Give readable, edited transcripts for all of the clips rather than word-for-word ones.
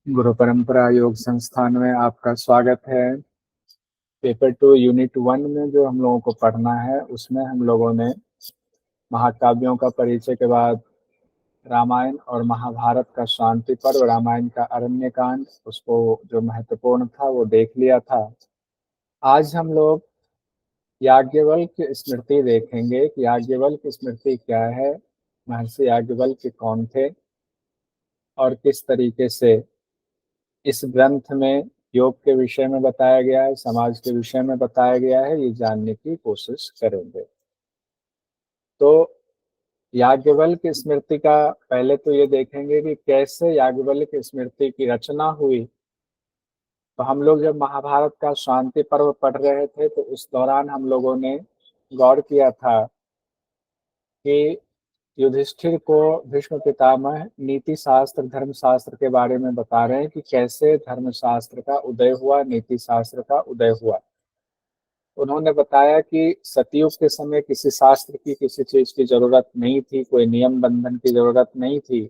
गुरु परंपरा योग संस्थान में आपका स्वागत है। पेपर 2 यूनिट 1 में जो हम लोगों को पढ़ना है उसमें हम लोगों ने महाकाव्यों का परिचय के बाद रामायण और महाभारत का शांति पर्व, रामायण का अरण्य कांड, उसको जो महत्वपूर्ण था वो देख लिया था। आज हम लोग याज्ञवल्क्य की स्मृति देखेंगे कि याज्ञवल्क्य की स्मृति क्या है, महर्षि याज्ञवल्क्य कौन थे और किस तरीके से इस ग्रंथ में योग के विषय में बताया गया है, समाज के विषय में बताया गया है, ये जानने की कोशिश करेंगे। तो याज्ञवल्क्य की स्मृति का पहले तो ये देखेंगे कि कैसे याज्ञवल्क्य की स्मृति की रचना हुई। तो हम लोग जब महाभारत का शांति पर्व पढ़ रहे थे तो उस दौरान हम लोगों ने गौर किया था कि युधिष्ठिर को भीष्म पितामह नीति शास्त्र धर्म शास्त्र के बारे में बता रहे हैं कि कैसे धर्म शास्त्र का उदय हुआ, नीति शास्त्र का उदय हुआ। उन्होंने बताया कि सतयुग के समय किसी शास्त्र की, किसी चीज की जरूरत नहीं थी, कोई नियम बंधन की जरूरत नहीं थी,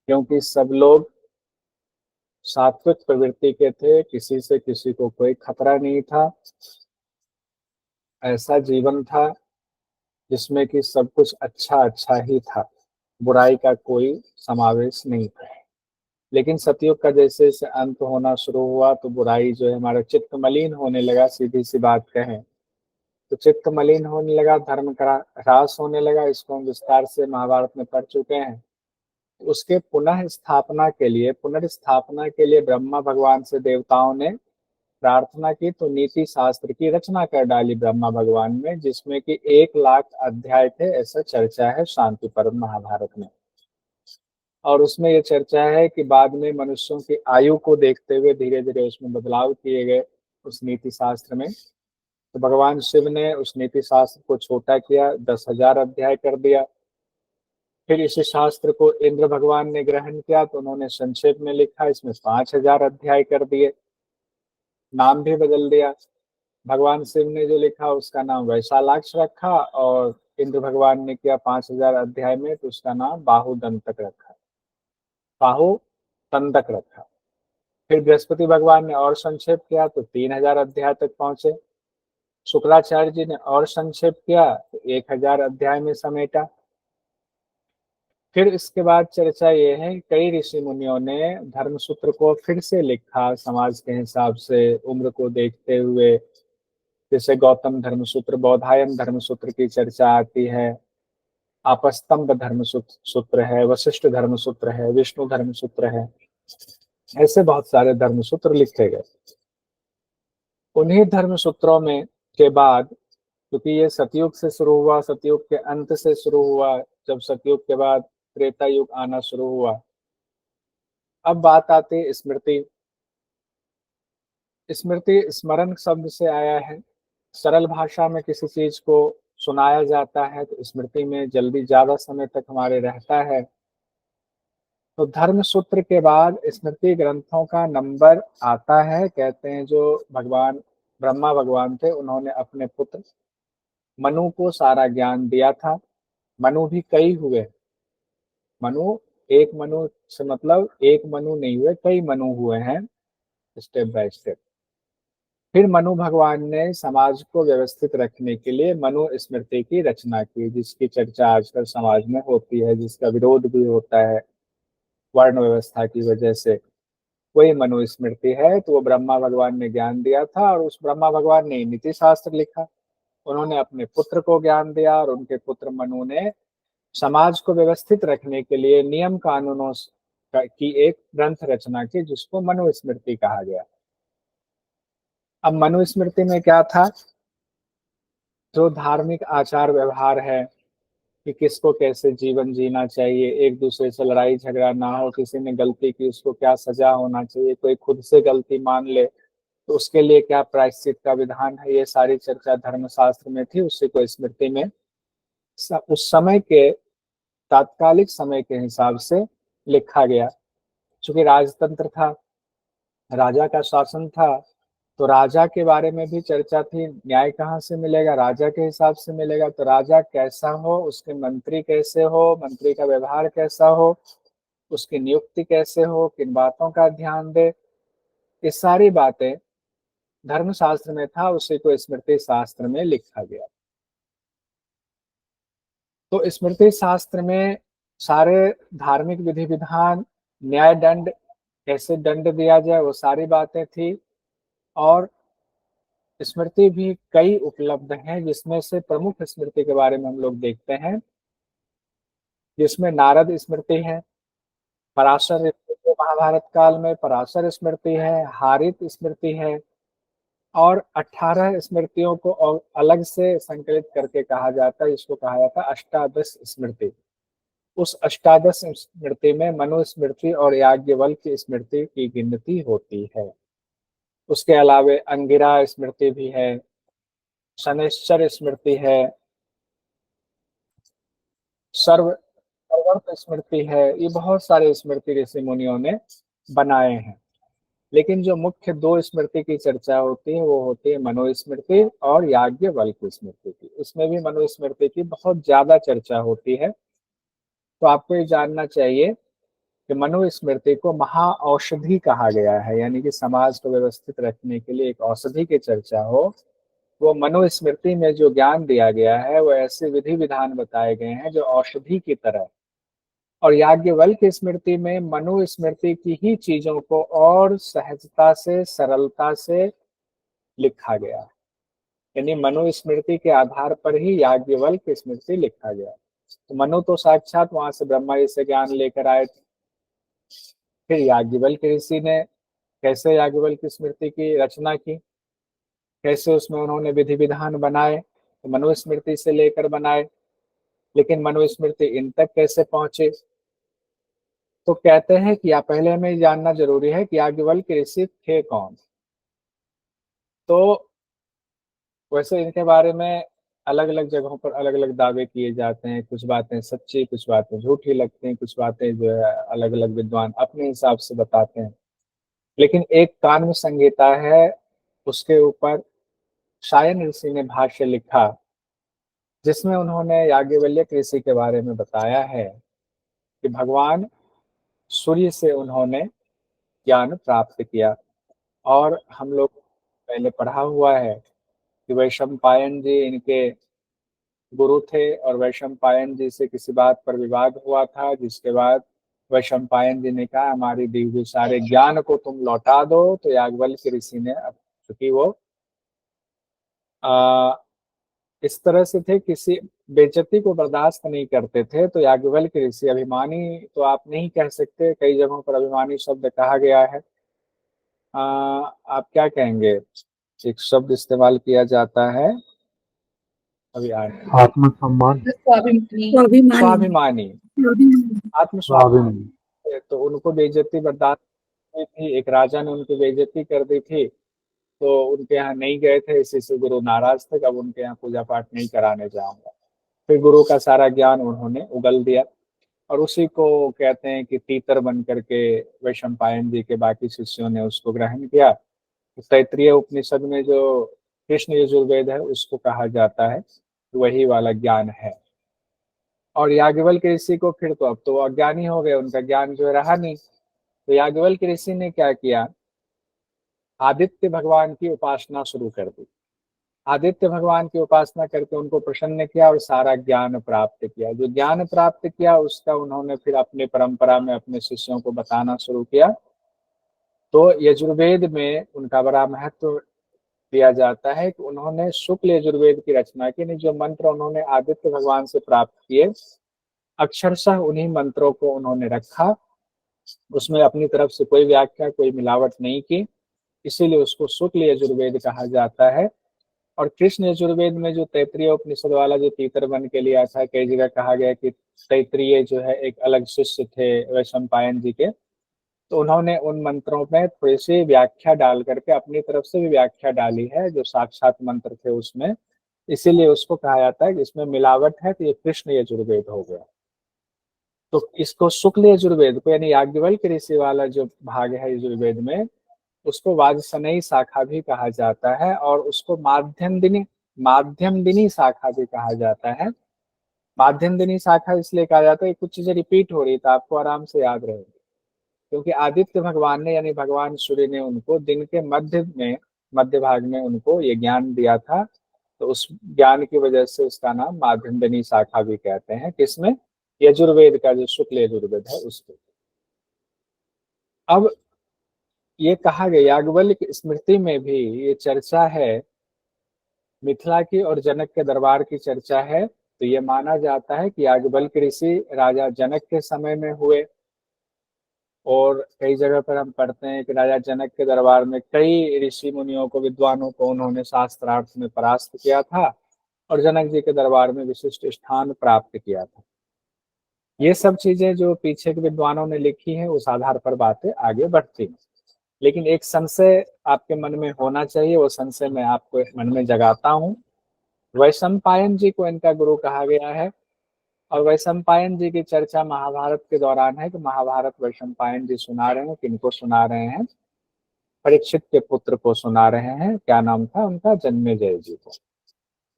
क्योंकि सब लोग सात्विक प्रवृत्ति के थे, किसी से किसी को कोई खतरा नहीं था। ऐसा जीवन था जिसमें कि सब कुछ अच्छा अच्छा ही था, बुराई का कोई समावेश नहीं था। लेकिन सतयुग का जैसे जैसे अंत होना शुरू हुआ तो बुराई जो है, हमारा चित्त मलिन होने लगा, सीधी सी बात कहें तो चित्त मलिन होने लगा, धर्म का ह्रास होने लगा। इसको हम विस्तार से महाभारत में पढ़ चुके हैं। उसके पुनः स्थापना के लिए, पुनर्स्थापना के लिए ब्रह्मा भगवान से देवताओं ने प्रार्थना की तो नीति शास्त्र की रचना कर डाली ब्रह्मा भगवान में, जिसमें कि 1 लाख अध्याय थे, ऐसा चर्चा है शांति पर्व महाभारत में। और उसमें ये चर्चा है कि बाद में मनुष्यों की आयु को देखते हुए धीरे धीरे उसमें बदलाव किए गए उस नीति शास्त्र में। तो भगवान शिव ने उस नीति शास्त्र को छोटा किया, 10,000 अध्याय कर दिया। फिर इसी शास्त्र को इंद्र भगवान ने ग्रहण किया तो उन्होंने संक्षेप में लिखा, इसमें 5,000 अध्याय कर दिए, नाम भी बदल दिया। भगवान शिव ने जो लिखा उसका नाम वैशालाक्ष रखा, और इंद्र भगवान ने किया 5,000 अध्याय में तो उसका नाम बाहुदंतक रखा, बाहु तंदक रखा। फिर बृहस्पति भगवान ने और संक्षेप किया तो 3,000 अध्याय तक पहुंचे। शुक्राचार्य जी ने और संक्षेप किया तो 1,000 अध्याय में समेटा। फिर इसके बाद चर्चा ये है, कई ऋषि मुनियों ने धर्मसूत्र को फिर से लिखा समाज के हिसाब से, उम्र को देखते हुए। जैसे गौतम धर्मसूत्र, बौधायन धर्मसूत्र की चर्चा आती है, आपस्तंभ धर्मसूत्र सूत्र है, वशिष्ठ धर्मसूत्र है, विष्णु धर्मसूत्र है। ऐसे बहुत सारे धर्मसूत्र लिखे गए। उन्हीं धर्मसूत्रों में के बाद, क्योंकि ये सतयुग से शुरू हुआ, सतयुग के अंत से शुरू हुआ, जब सतयुग के बाद त्रेता युग आना शुरू हुआ। अब बात आती है स्मृति। स्मृति स्मरण शब्द से आया है। सरल भाषा में किसी चीज को सुनाया जाता है तो स्मृति में जल्दी ज्यादा समय तक हमारे रहता है। तो धर्म सूत्र के बाद स्मृति ग्रंथों का नंबर आता है। कहते हैं जो भगवान ब्रह्मा भगवान थे उन्होंने अपने पुत्र मनु को सारा ज्ञान दिया था। मनु भी कई हुए। मनु, एक मनु से मतलब एक मनु नहीं हुए, कई मनु हुए हैं, स्टेप बाय स्टेप। फिर मनु भगवान ने समाज को व्यवस्थित रखने के लिए मनु स्मृति की रचना की, जिसकी चर्चा आजकल समाज में होती है, जिसका विरोध भी होता है वर्ण व्यवस्था की वजह से। वही मनु स्मृति है। तो वो ब्रह्मा भगवान ने ज्ञान दिया था और उस ब्रह्मा भगवान ने नीति शास्त्र लिखा। उन्होंने अपने पुत्र को ज्ञान दिया और उनके पुत्र मनु ने समाज को व्यवस्थित रखने के लिए नियम कानूनों की एक ग्रंथ रचना की, जिसको मनुस्मृति कहा गया। अब मनुस्मृति में क्या था, जो धार्मिक आचार व्यवहार है कि किसको कैसे जीवन जीना चाहिए, एक दूसरे से लड़ाई झगड़ा ना हो, किसी ने गलती की उसको क्या सजा होना चाहिए, कोई खुद से गलती मान ले तो उसके लिए क्या प्रायश्चित का विधान है, ये सारी चर्चा धर्मशास्त्र में थी। उसी को स्मृति में उस समय के, तात्कालिक समय के हिसाब से लिखा गया। चूंकि राजतंत्र था, राजा का शासन था, तो राजा के बारे में भी चर्चा थी। न्याय कहाँ से मिलेगा, राजा के हिसाब से मिलेगा। तो राजा कैसा हो, उसके मंत्री कैसे हो, मंत्री का व्यवहार कैसा हो, उसकी नियुक्ति कैसे हो, किन बातों का ध्यान दे, ये सारी बातें धर्मशास्त्र में था, उसी को स्मृति शास्त्र में लिखा गया। तो स्मृति शास्त्र में सारे धार्मिक विधि विधान, न्याय दंड, कैसे दंड दिया जाए, वो सारी बातें थी। और स्मृति भी कई उपलब्ध हैं, जिसमें से प्रमुख स्मृति के बारे में हम लोग देखते हैं, जिसमें नारद स्मृति है, पराशर स्मृति, महाभारत काल में पराशर स्मृति है, हारित स्मृति है, और 18 स्मृतियों को और अलग से संकलित करके कहा जाता है, इसको कहा जाता है अष्टादश स्मृति। उस अष्टादश स्मृति में मनुस्मृति और याज्ञवल्क्य की स्मृति की गिनती होती है। उसके अलावे अंगिरा स्मृति भी है, शनैश्चर स्मृति है, सर्वर्थ स्मृति है। ये बहुत सारे स्मृति ऋषि मुनियों ने बनाए हैं। लेकिन जो मुख्य दो स्मृति की चर्चा होती है वो होती है मनुस्मृति और याज्ञवल्क्य स्मृति की। इसमें भी मनुस्मृति की बहुत ज्यादा चर्चा होती है। तो आपको ये जानना चाहिए कि मनुस्मृति को महाऔषधि कहा गया है, यानी कि समाज को व्यवस्थित रखने के लिए एक औषधि की चर्चा हो। वो मनुस्मृति में जो ज्ञान दिया गया है वो ऐसे विधि विधान बताए गए हैं जो औषधि की तरह। और याज्ञवल्क्य स्मृति में मनुस्मृति की ही चीजों को और सहजता से, सरलता से लिखा गया है। यानी मनुस्मृति के आधार पर ही याज्ञवल्क्य स्मृति लिखा गया। तो मनु तो साक्षात वहां से ब्रह्मा जी से ज्ञान लेकर आए थे। फिर याज्ञवल्क्य ऋषि ने कैसे याज्ञवल्क्य स्मृति की रचना की, कैसे उसमें उन्होंने विधि विधान बनाए, तो मनुस्मृति से लेकर बनाए। लेकिन मनुस्मृति इन तक कैसे पहुंचे, तो कहते हैं कि या पहले हमें जानना जरूरी है कि याज्ञवल्क्य ऋषि थे कौन। तो वैसे इनके बारे में अलग अलग जगहों पर अलग अलग दावे किए जाते हैं। कुछ बातें सच्ची, कुछ बातें झूठी लगती हैं, कुछ बातें जो है अलग अलग विद्वान अपने हिसाब से बताते हैं। लेकिन एक कान्व संहिता है, उसके ऊपर शायन ऋषि ने भाष्य लिखा, जिसमें उन्होंने याज्ञवल्क्य ऋषि के बारे में बताया है कि भगवान सूर्य से उन्होंने ज्ञान प्राप्त किया। और हम लोग पहले पढ़ा हुआ है कि वैशंपायन जी इनके गुरु थे, और वैशंपायन जी से किसी बात पर विवाद हुआ था, जिसके बाद वैशंपायन जी ने कहा हमारी दी हुई सारे ज्ञान को तुम लौटा दो। तो याज्ञवल्क्य ऋषि ने, अब चूंकि वो आ, इस तरह से थे, किसी बेइज्जती को बर्दाश्त नहीं करते थे, तो याज्ञवल्क्य ऋषि, अभिमानी तो आप नहीं कह सकते, कई जगहों पर अभिमानी शब्द कहा गया है। आप क्या कहेंगे, एक शब्द इस्तेमाल किया जाता है अभी आत्मसम्मान, स्वाभिमानी, आत्मस्वाभिमानी। तो उनको बेइज्जती बर्दाश्त नहीं थी, एक राजा ने उनकी बेइज्जती कर दी थी, तो उनके यहाँ नहीं गए थे, इसी से गुरु नाराज थे, अब उनके यहाँ पूजा पाठ नहीं कराने जाऊंगा। फिर गुरु का सारा ज्ञान उन्होंने उगल दिया, और उसी को कहते हैं कि तीतर बन करके वैशंपायन जी के बाकी शिष्यों ने उसको ग्रहण किया। तो तैत्रीय उपनिषद में जो कृष्ण यजुर्वेद है उसको कहा जाता है, वही वाला ज्ञान है। और याज्ञवल्क्य ऋषि को फिर तो अब तो अज्ञानी हो गए, उनका ज्ञान जो रहा नहीं। तो याज्ञवल्क्य ऋषि ने क्या किया, आदित्य भगवान की उपासना शुरू कर दी। आदित्य भगवान की उपासना करके उनको प्रसन्न किया और सारा ज्ञान प्राप्त किया। जो ज्ञान प्राप्त किया उसका उन्होंने फिर अपने परंपरा में अपने शिष्यों को बताना शुरू किया। तो यजुर्वेद में उनका बड़ा महत्व दिया जाता है कि उन्होंने शुक्ल यजुर्वेद की रचना की। जो मंत्र उन्होंने आदित्य भगवान से प्राप्त किए, अक्षरशः उन्हीं मंत्रों को उन्होंने रखा, उसमें अपनी तरफ से कोई व्याख्या, कोई मिलावट नहीं की, इसीलिए उसको शुक्ल यजुर्वेद कहा जाता है। और कृष्ण यजुर्वेद में जो तैत्रीय उपनिषद वाला जो तीतर बन के लिया था, कई जगह कहा गया कि तैत्रीय जो है एक अलग शिष्य थे वैशंपायन जी के, तो उन्होंने उन मंत्रों में थोड़ी सी व्याख्या डाल करके अपनी तरफ से भी व्याख्या डाली है जो साक्षात मंत्र थे उसमें, इसीलिए उसको कहा जाता है कि इसमें मिलावट है, तो ये कृष्ण यजुर्वेद हो गया। तो इसको शुक्ल यजुर्वेद को, यानी याज्ञवल्क्य ऋषि वाला जो भाग है यजुर्वेद में, उसको वाजसनेयी शाखा भी कहा जाता है, और उसको माध्यम दिनी शाखा भी कहा जाता है। माध्यम दिनी शाखा इसलिए कहा जाता है कि कुछ चीजें रिपीट हो रही, तो आपको आराम से याद रहेगी, क्योंकि आदित्य भगवान ने यानी भगवान सूर्य ने उनको दिन के मध्य भाग में उनको ये ज्ञान दिया था। तो उस ज्ञान की वजह से उसका नाम माध्यमदनी शाखा भी कहते हैं। किसमें? यजुर्वेद का, जो शुक्ल यजुर्वेद है उसको। अब ये कहा गया, याज्ञवल्क्य स्मृति में भी ये चर्चा है, मिथिला की और जनक के दरबार की चर्चा है। तो ये माना जाता है कि याज्ञवल्क्य ऋषि राजा जनक के समय में हुए, और कई जगह पर हम पढ़ते हैं कि राजा जनक के दरबार में कई ऋषि मुनियों को, विद्वानों को उन्होंने शास्त्रार्थ में परास्त किया था, और जनक जी के दरबार में विशिष्ट स्थान प्राप्त किया था। ये सब चीजें जो पीछे के विद्वानों ने लिखी हैं, उस आधार पर बातें आगे बढ़ती हैं। लेकिन एक संशय आपके मन में होना चाहिए, वो संशय मैं आपको मन में जगाता हूँ। वैशंपायन जी को इनका गुरु कहा गया है, और वैशंपायन जी की चर्चा महाभारत के दौरान है कि महाभारत वैशंपायन जी सुना रहे हैं। किनको सुना रहे हैं? परीक्षित के पुत्र को सुना रहे हैं। क्या नाम था उनका? जन्मेजय जी को।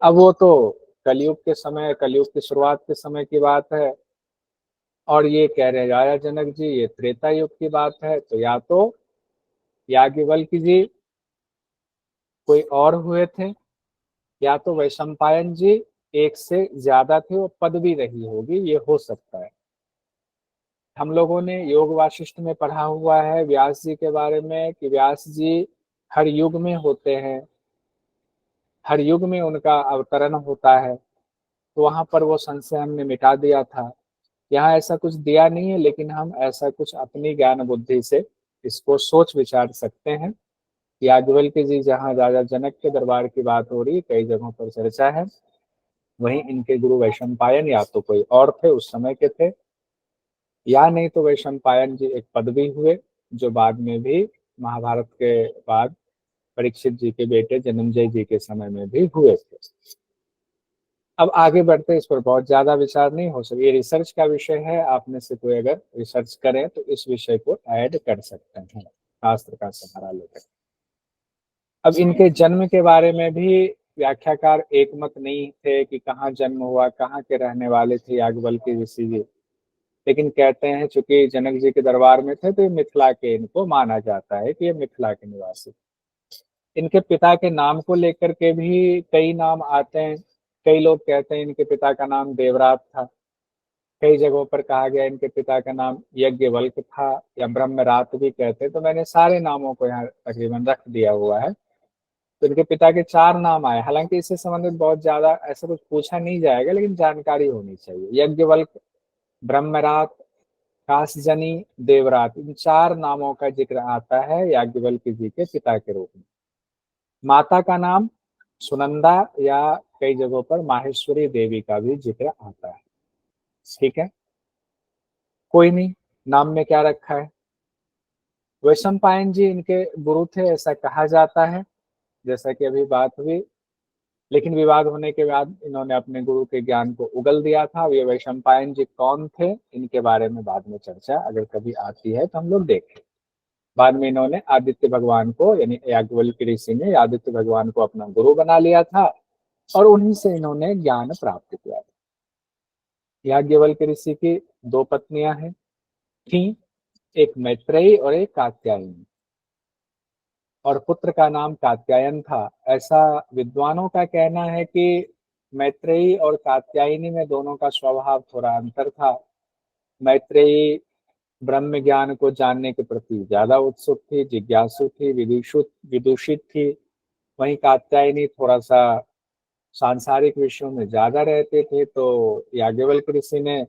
अब वो तो कलयुग के समय, कलयुग की शुरुआत के समय की बात है, और ये कह रहे राजा जनक जी ये त्रेता युग की बात है। तो या तो याज्ञवल्क्य जी कोई और हुए थे, या तो वैशंपायन जी एक से ज्यादा थे, वो पदवी रही होगी, ये हो सकता है। हम लोगों ने योग वाशिष्ठ में पढ़ा हुआ है व्यास जी के बारे में कि व्यास जी हर युग में होते हैं, हर युग में उनका अवतरण होता है। तो वहां पर वो संशय हमने मिटा दिया था। यहाँ ऐसा कुछ दिया नहीं है, लेकिन हम ऐसा कुछ अपनी ज्ञान बुद्धि से इसको सोच विचार सकते हैं। याज्ञवल्क्य जी जहाँ राजा जनक के दरबार की बात हो रही है, कई जगहों पर चर्चा है, वहीं इनके गुरु वैशंपायन या तो कोई और थे, उस समय के थे, या नहीं तो वैशंपायन जी एक पदवी हुए, जो बाद में भी महाभारत के बाद परीक्षित जी के बेटे जन्मेजय जी के समय में भी हुए थे। अब आगे बढ़ते, इस पर बहुत ज्यादा विचार नहीं हो सके, ये रिसर्च का विषय है। आप में से कोई अगर रिसर्च करें तो इस विषय को ऐड कर सकते हैं शास्त्र का सहारा लेकर। अब इनके जन्म के बारे में भी व्याख्याकार एक मत नहीं थे कि कहाँ जन्म हुआ, कहाँ के रहने वाले थे याज्ञवल्क्य ऋषि जी। लेकिन कहते हैं चूंकि जनक जी के दरबार में थे, तो ये मिथिला के, इनको माना जाता है कि ये मिथिला के निवासी। इनके पिता के नाम को लेकर के भी कई नाम आते हैं। कई लोग कहते हैं इनके पिता का नाम देवरात था, कई जगहों पर कहा गया इनके पिता का नाम यज्ञवल्क्य था, या ब्रह्मरात भी कहते हैं। तो मैंने सारे नामों को यहाँ तकरीबन रख दिया हुआ है। तो इनके पिता के 4 नाम आए, हालांकि इससे संबंधित बहुत ज्यादा ऐसा कुछ पूछा नहीं जाएगा, लेकिन जानकारी होनी चाहिए। यज्ञवल्क्य, ब्रह्मरात, कासजनी, देवरात, इन 4 नामों का जिक्र आता है याज्ञवल्क्य जी के पिता के रूप में। माता का नाम सुनंदा, या कई जगहों पर माहेश्वरी देवी का भी जिक्र आता है। ठीक है, कोई नहीं, नाम में क्या रखा है। वैशंपायन जी इनके गुरु थे ऐसा कहा जाता है, जैसा कि अभी बात हुई। लेकिन विवाद होने के बाद इन्होंने अपने गुरु के ज्ञान को उगल दिया था। ये वैशंपायन जी कौन थे, इनके बारे में बाद में चर्चा अगर कभी आती है तो हम लोग देखें। बाद में इन्होंने आदित्य भगवान को, यानी याज्ञवल्क्य ऋषि ने आदित्य भगवान को अपना गुरु बना लिया था, और उन्हीं से इन्होंने ज्ञान प्राप्त किया था। याज्ञवल्क्य ऋषि की 2 पत्नियां हैं, थी, एक मैत्रेयी और एक कात्यायनी, और पुत्र का नाम कात्यायन था। ऐसा विद्वानों का कहना है कि मैत्रेयी और कात्यायनी में दोनों का स्वभाव थोड़ा अंतर था। मैत्रेयी ब्रह्म ज्ञान को जानने के प्रति ज्यादा उत्सुक थी, जिज्ञासु थी, विदुषित थी। वहीं कात्यायनी थोड़ा सा सांसारिक विषयों में ज्यादा रहते थे। तो याज्ञवल्क्य ऋषि ने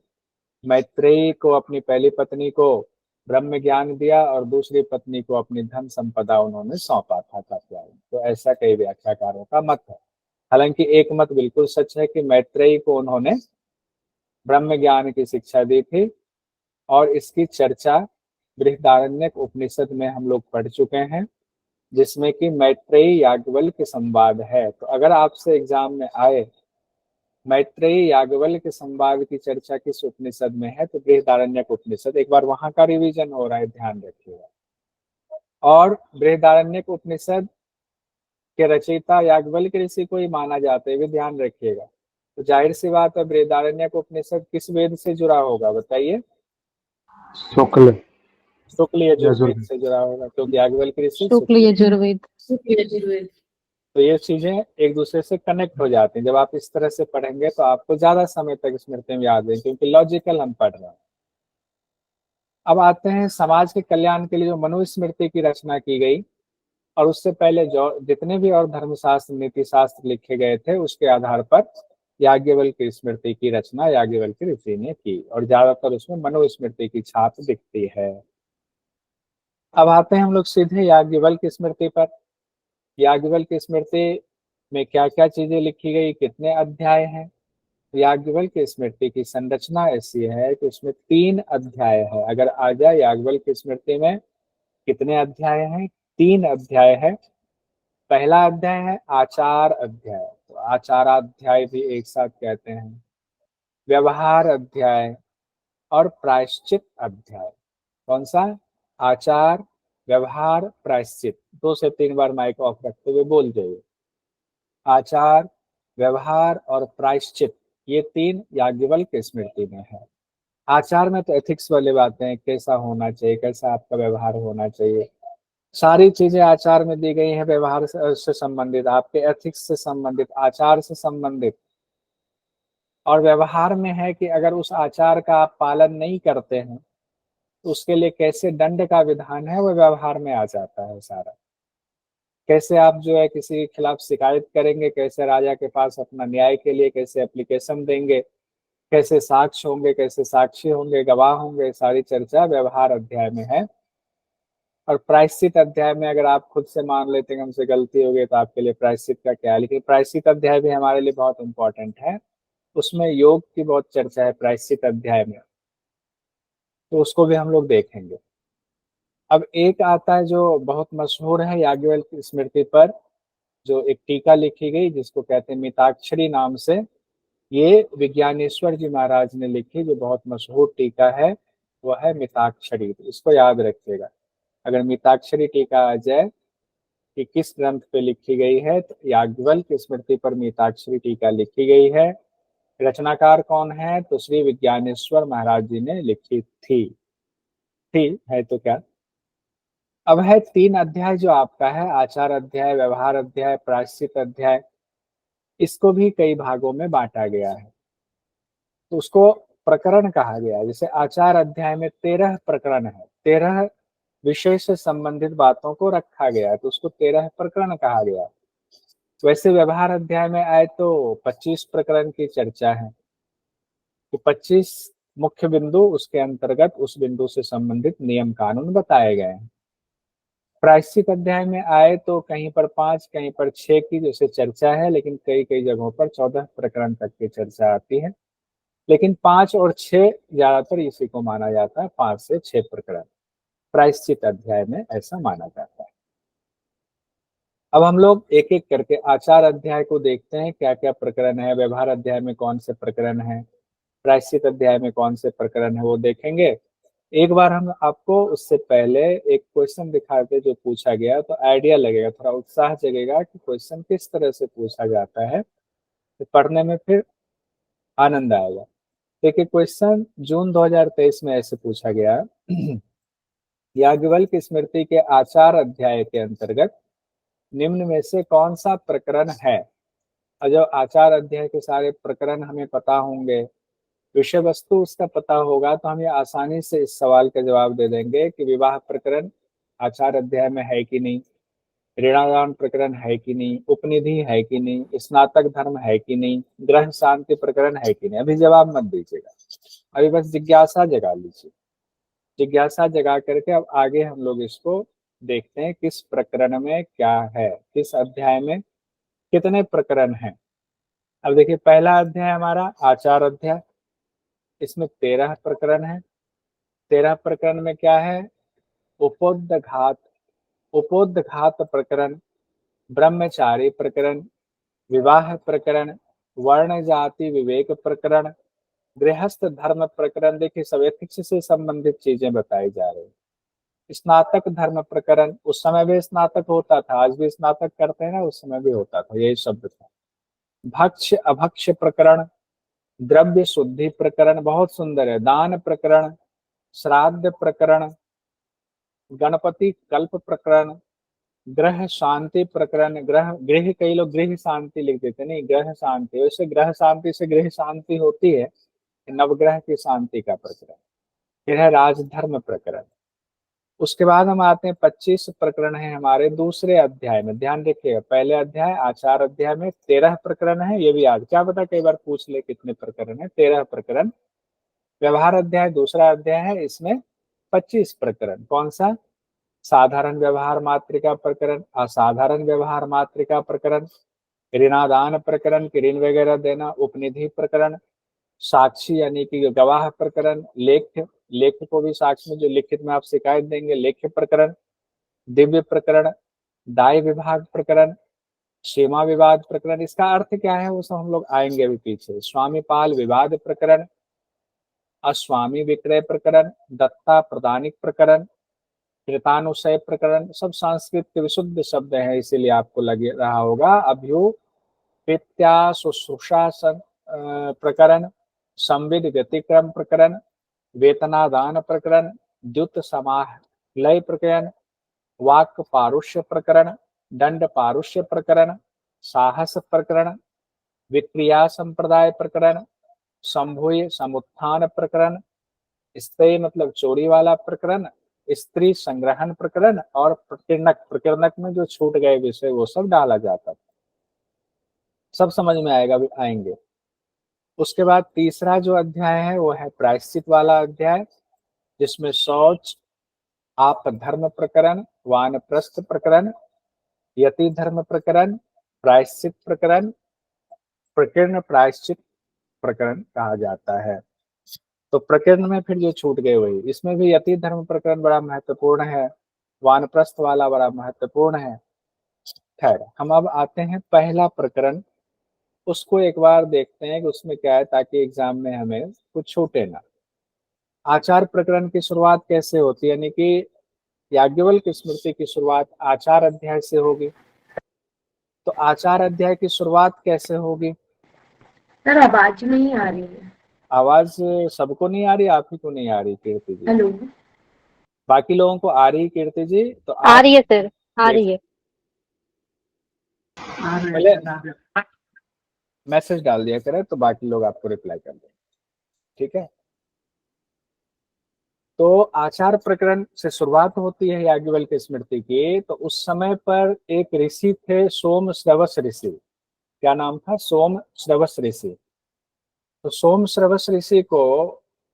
मैत्रेयी को, अपनी पहली पत्नी को ब्रह्म ज्ञान दिया, और दूसरी पत्नी को अपनी धन संपदा उन्होंने सौंपा था कात्यायनी। तो ऐसा कई व्याख्याकारों का मत है। हालांकि एक मत बिल्कुल सच है कि मैत्रेयी को उन्होंने ब्रह्म ज्ञान की शिक्षा दी थी, और इसकी चर्चा बृहदारण्यक उपनिषद में हम लोग पढ़ चुके हैं, जिसमें कि मैत्रेयी याज्ञवल्क्य संवाद है। तो अगर आपसे एग्जाम में आए मैत्रेयी याज्ञवल्क्य संवाद की चर्चा किस उपनिषद में है, तो बृहदारण्यक उपनिषद, एक बार वहां का रिवीजन हो रहा है, ध्यान रखिएगा। और बृहदारण्यक उपनिषद के रचयिता याज्ञवल्क्य ऋषि को ही माना जाता है, भी ध्यान रखिएगा। तो जाहिर सी बात है बृहदारण्यक उपनिषद किस वेद से जुड़ा होगा बताइए? शुक्ल शुक्ल यजुर्वेद यजुर्वेद। से जुड़ा होगा, क्योंकि याज्ञवल्क्य ऋषि शुक्ल शुक्ल। यजुर्वेद। तो ये चीजें एक दूसरे से कनेक्ट हो जाती हैं। जब आप इस तरह से पढ़ेंगे तो आपको ज्यादा समय तक स्मृति में याद है, क्योंकि लॉजिकल हम पढ़ रहे हैं। अब आते हैं समाज के कल्याण के लिए जो मनुस्मृति की रचना की गई, और उससे पहले जो जितने भी और धर्मशास्त्र नीति शास्त्र लिखे गए थे उसके आधार पर याज्ञवल्क्य स्मृति की रचना याज्ञवल्क्य ऋषि ने की, और ज्यादातर उसमें मनुस्मृति की छाप दिखती है। अब आते हैं हम लोग सीधे याज्ञवल्क्य स्मृति पर। याज्ञवल्क्य स्मृति में क्या क्या चीजें लिखी गई, कितने अध्याय हैं? याज्ञवल्क्य स्मृति की संरचना ऐसी है कि उसमें 3 अध्याय है। अगर आ जाए याज्ञवल्क्य स्मृति में कितने अध्याय हैं? 3 अध्याय है। पहला अध्याय है आचार अध्याय, तो आचाराध्याय भी एक साथ कहते हैं। व्यवहार अध्याय और प्रायश्चित अध्याय। कौन सा? आचार, व्यवहार, प्रायश्चित। 2 से 3 बार माइक ऑफ रखते हुए बोल जाइए। आचार, व्यवहार और प्रायश्चित, ये 3 याज्ञवल्क्य स्मृति में है। आचार में तो एथिक्स वाली बातें, कैसा होना चाहिए, कैसा आपका व्यवहार होना चाहिए, सारी चीजें आचार में दी गई हैं। व्यवहार से संबंधित, आपके एथिक्स से संबंधित, आचार से संबंधित। और व्यवहार में है कि अगर उस आचार का आप पालन नहीं करते हैं तो उसके लिए कैसे दंड का विधान है, वो व्यवहार में आ जाता है सारा। कैसे आप जो है किसी के खिलाफ शिकायत करेंगे, कैसे राजा के पास अपना न्याय के लिए कैसे एप्लीकेशन देंगे, कैसे साक्ष्य होंगे, कैसे साक्षी होंगे, गवाह होंगे, सारी चर्चा व्यवहार अध्याय में है। और प्रायश्चित अध्याय में अगर आप खुद से मान लेते हैं हमसे गलती हो गई तो आपके लिए प्रायश्चित का क्या है, लेकिन प्रायश्चित अध्याय भी हमारे लिए बहुत इंपॉर्टेंट है। उसमें योग की बहुत चर्चा है प्रायश्चित अध्याय में, तो उसको भी हम लोग देखेंगे। अब एक आता है जो बहुत मशहूर है याज्ञवल्क्य स्मृति पर, जो एक टीका लिखी गई जिसको कहते हैं मिताक्षरी नाम से। ये विज्ञानेश्वर जी महाराज ने लिखी जो बहुत मशहूर टीका है, वह है मिताक्षरी। तो इसको याद रखिएगा। अगर मिताक्षरी टीका आ जाए कि किस ग्रंथ पे लिखी गई है, तो याज्ञवल्क्य स्मृति पर मिताक्षरी टीका लिखी गई है। रचनाकार कौन है? तो श्री विज्ञानेश्वर महाराज जी ने लिखी थी है तो क्या। अब है 3 अध्याय जो आपका है, आचार अध्याय, व्यवहार अध्याय, प्रायश्चित अध्याय। इसको भी कई भागों में बांटा गया है, तो उसको प्रकरण कहा गया है। जैसे आचार अध्याय में 13 प्रकरण है, 13 विषय से संबंधित बातों को रखा गया है, तो उसको 13 प्रकरण कहा गया है। वैसे व्यवहार अध्याय में आए तो 25 प्रकरण की चर्चा है, कि 25 मुख्य बिंदु, उसके अंतर्गत उस बिंदु से संबंधित नियम कानून बताए गए हैं। प्रायश्चित अध्याय में आए तो कहीं पर 5, कहीं पर 6 की जैसे चर्चा है, लेकिन कई कई जगहों पर 14 प्रकरण तक की चर्चा आती है। लेकिन 5 और 6 ज्यादातर इसी को माना जाता है, 5 से 6 प्रकरण प्रायश्चित अध्याय में ऐसा माना जाता है। अब हम लोग एक एक करके आचार अध्याय को देखते हैं, क्या क्या प्रकरण है, व्यवहार अध्याय में कौन से प्रकरण है, प्रायश्चित अध्याय में कौन से प्रकरण है, वो देखेंगे। एक बार हम आपको उससे पहले एक क्वेश्चन दिखाते जो पूछा गया, तो आइडिया लगेगा, थोड़ा उत्साह जगेगा कि क्वेश्चन किस तरह से पूछा जाता है, तो पढ़ने में फिर आनंद आएगा। देखिए क्वेश्चन जून 2023 में ऐसे पूछा गया। याज्ञवल्क्य स्मृति के आचार अध्याय के अंतर्गत निम्न में से कौन सा प्रकरण है? और जब आचार अध्याय के सारे प्रकरण हमें पता होंगे, विषय वस्तु उसका पता होगा, तो हम ये आसानी से इस सवाल का जवाब दे देंगे कि विवाह प्रकरण आचार अध्याय में है कि नहीं, ऋणादान प्रकरण है कि नहीं, उपनिधि है कि नहीं, स्नातक धर्म है कि नहीं, ग्रह शांति प्रकरण है कि नहीं। अभी जवाब मत दीजिएगा, अभी बस जिज्ञासा जगा लीजिए। जिज्ञासा जगा करके अब आगे हम लोग इसको देखते हैं किस प्रकरण में क्या है, किस अध्याय में कितने प्रकरण हैं। अब देखिए पहला अध्याय हमारा आचार अध्याय, इसमें 13 प्रकरण है। 13 प्रकरण में क्या है? उपोद्घात, उपोद्घात प्रकरण, ब्रह्मचारी प्रकरण, विवाह प्रकरण, वर्ण जाति विवेक प्रकरण, गृहस्थ धर्म प्रकरण। देखिए सब एथिक्स से संबंधित चीजें बताई जा रही है। स्नातक धर्म प्रकरण, उस समय भी स्नातक होता था, आज भी स्नातक करते हैं ना, उस समय भी होता था, यही शब्द था। भक्ष अभक्ष प्रकरण, द्रव्य शुद्धि प्रकरण बहुत सुंदर है, दान प्रकरण, श्राद्ध प्रकरण, गणपति कल्प प्रकरण, ग्रह शांति प्रकरण, ग्रह गृह, कई लोग गृह शांति लिख देते, नहीं ग्रह शांति, वैसे ग्रह शांति से गृह शांति होती है, नवग्रह की शांति का प्रकरण। फिर है राजधर्म प्रकरण। उसके बाद हम आते हैं 25 प्रकरण है हमारे दूसरे अध्याय में। ध्यान रखिएगा, पहले अध्याय आचार अध्याय में 13 प्रकरण है, ये भी याद, क्या पता कई बार पूछ ले कितने प्रकरण है, 13 प्रकरण। व्यवहार अध्याय दूसरा अध्याय है, इसमें 25 प्रकरण। कौन सा? साधारण व्यवहार मात्रिका प्रकरण, असाधारण व्यवहार मात्रिका प्रकरण, ऋणादान प्रकरण की ऋण वगैरह देना, उपनिधि प्रकरण, साक्षी यानी कि गवाह प्रकरण, लेख्य, लेख्य को भी साक्ष्य में जो लिखित में आप शिकायत देंगे, लेख्य प्रकरण, दिव्य प्रकरण, दाय विभाग प्रकरण, सीमा विवाद प्रकरण। इसका अर्थ क्या है वो सब हम लोग आएंगे अभी पीछे। स्वामीपाल विवाद प्रकरण, अस्वामी विक्रय प्रकरण, दत्ता प्रदानिक प्रकरण, कृतानुशय प्रकरण। सब संस्कृत के विशुद्ध शब्द है, इसीलिए आपको लग रहा होगा। अभ्युपेत्या शुश्रूषा प्रकरण, संविद व्यतिक्रम प्रकरण, वेतनादान प्रकरण, द्युत समालय प्रकरण, वाक् पारुष्य प्रकरण, दंड पारुष्य प्रकरण, साहस प्रकरण, विक्रिया संप्रदाय प्रकरण, संभूय समुत्थान प्रकरण, स्त्री मतलब चोरी वाला प्रकरण, स्त्री संग्रहण प्रकरण, और प्रकीर्णक, प्रकीर्णक में जो छूट गए विषय वो सब डाला जाता था। सब समझ में आएगा, अभी आएंगे। उसके बाद तीसरा जो अध्याय है वो है प्रायश्चित वाला अध्याय, जिसमें शौच, आप धर्म प्रकरण, वानप्रस्थ प्रकरण, यति धर्म प्रकरण, प्रायश्चित प्रकरण, प्रकीर्ण प्रायश्चित प्रकरण कहा जाता है। तो प्रकीर्ण में फिर जो छूट गए वही, इसमें भी यति धर्म प्रकरण बड़ा महत्वपूर्ण है, वानप्रस्थ वाला बड़ा महत्वपूर्ण है। खैर, हम अब आते हैं पहला प्रकरण, उसको एक बार देखते हैं कि उसमें क्या है, ताकि एग्जाम में हमें कुछ छूटे ना। आचार प्रकरण की शुरुआत कैसे होती है, यानी कि याज्ञवल्क्य स्मृति की शुरुआत आचार अध्याय से होगी। तो आचार अध्याय की शुरुआत कैसे होगी? सर आवाज नहीं आ रही है। आवाज सबको नहीं आ रही, आप ही को नहीं आ रही कीर्ति जी? हेलो, बाकी लोगों को आ रही है कीर्ति जी, तो आ आप रही है सर, आ रही है। पहले मैसेज डाल दिया करें तो बाकी लोग आपको रिप्लाई कर देंगे, ठीक है। तो आचार प्रकरण से शुरुआत होती है याज्ञवल्क्य स्मृति की। तो उस समय पर एक ऋषि थे, सोम श्रवस ऋषि। क्या नाम था? सोम श्रवस ऋषि। तो सोम श्रवस ऋषि को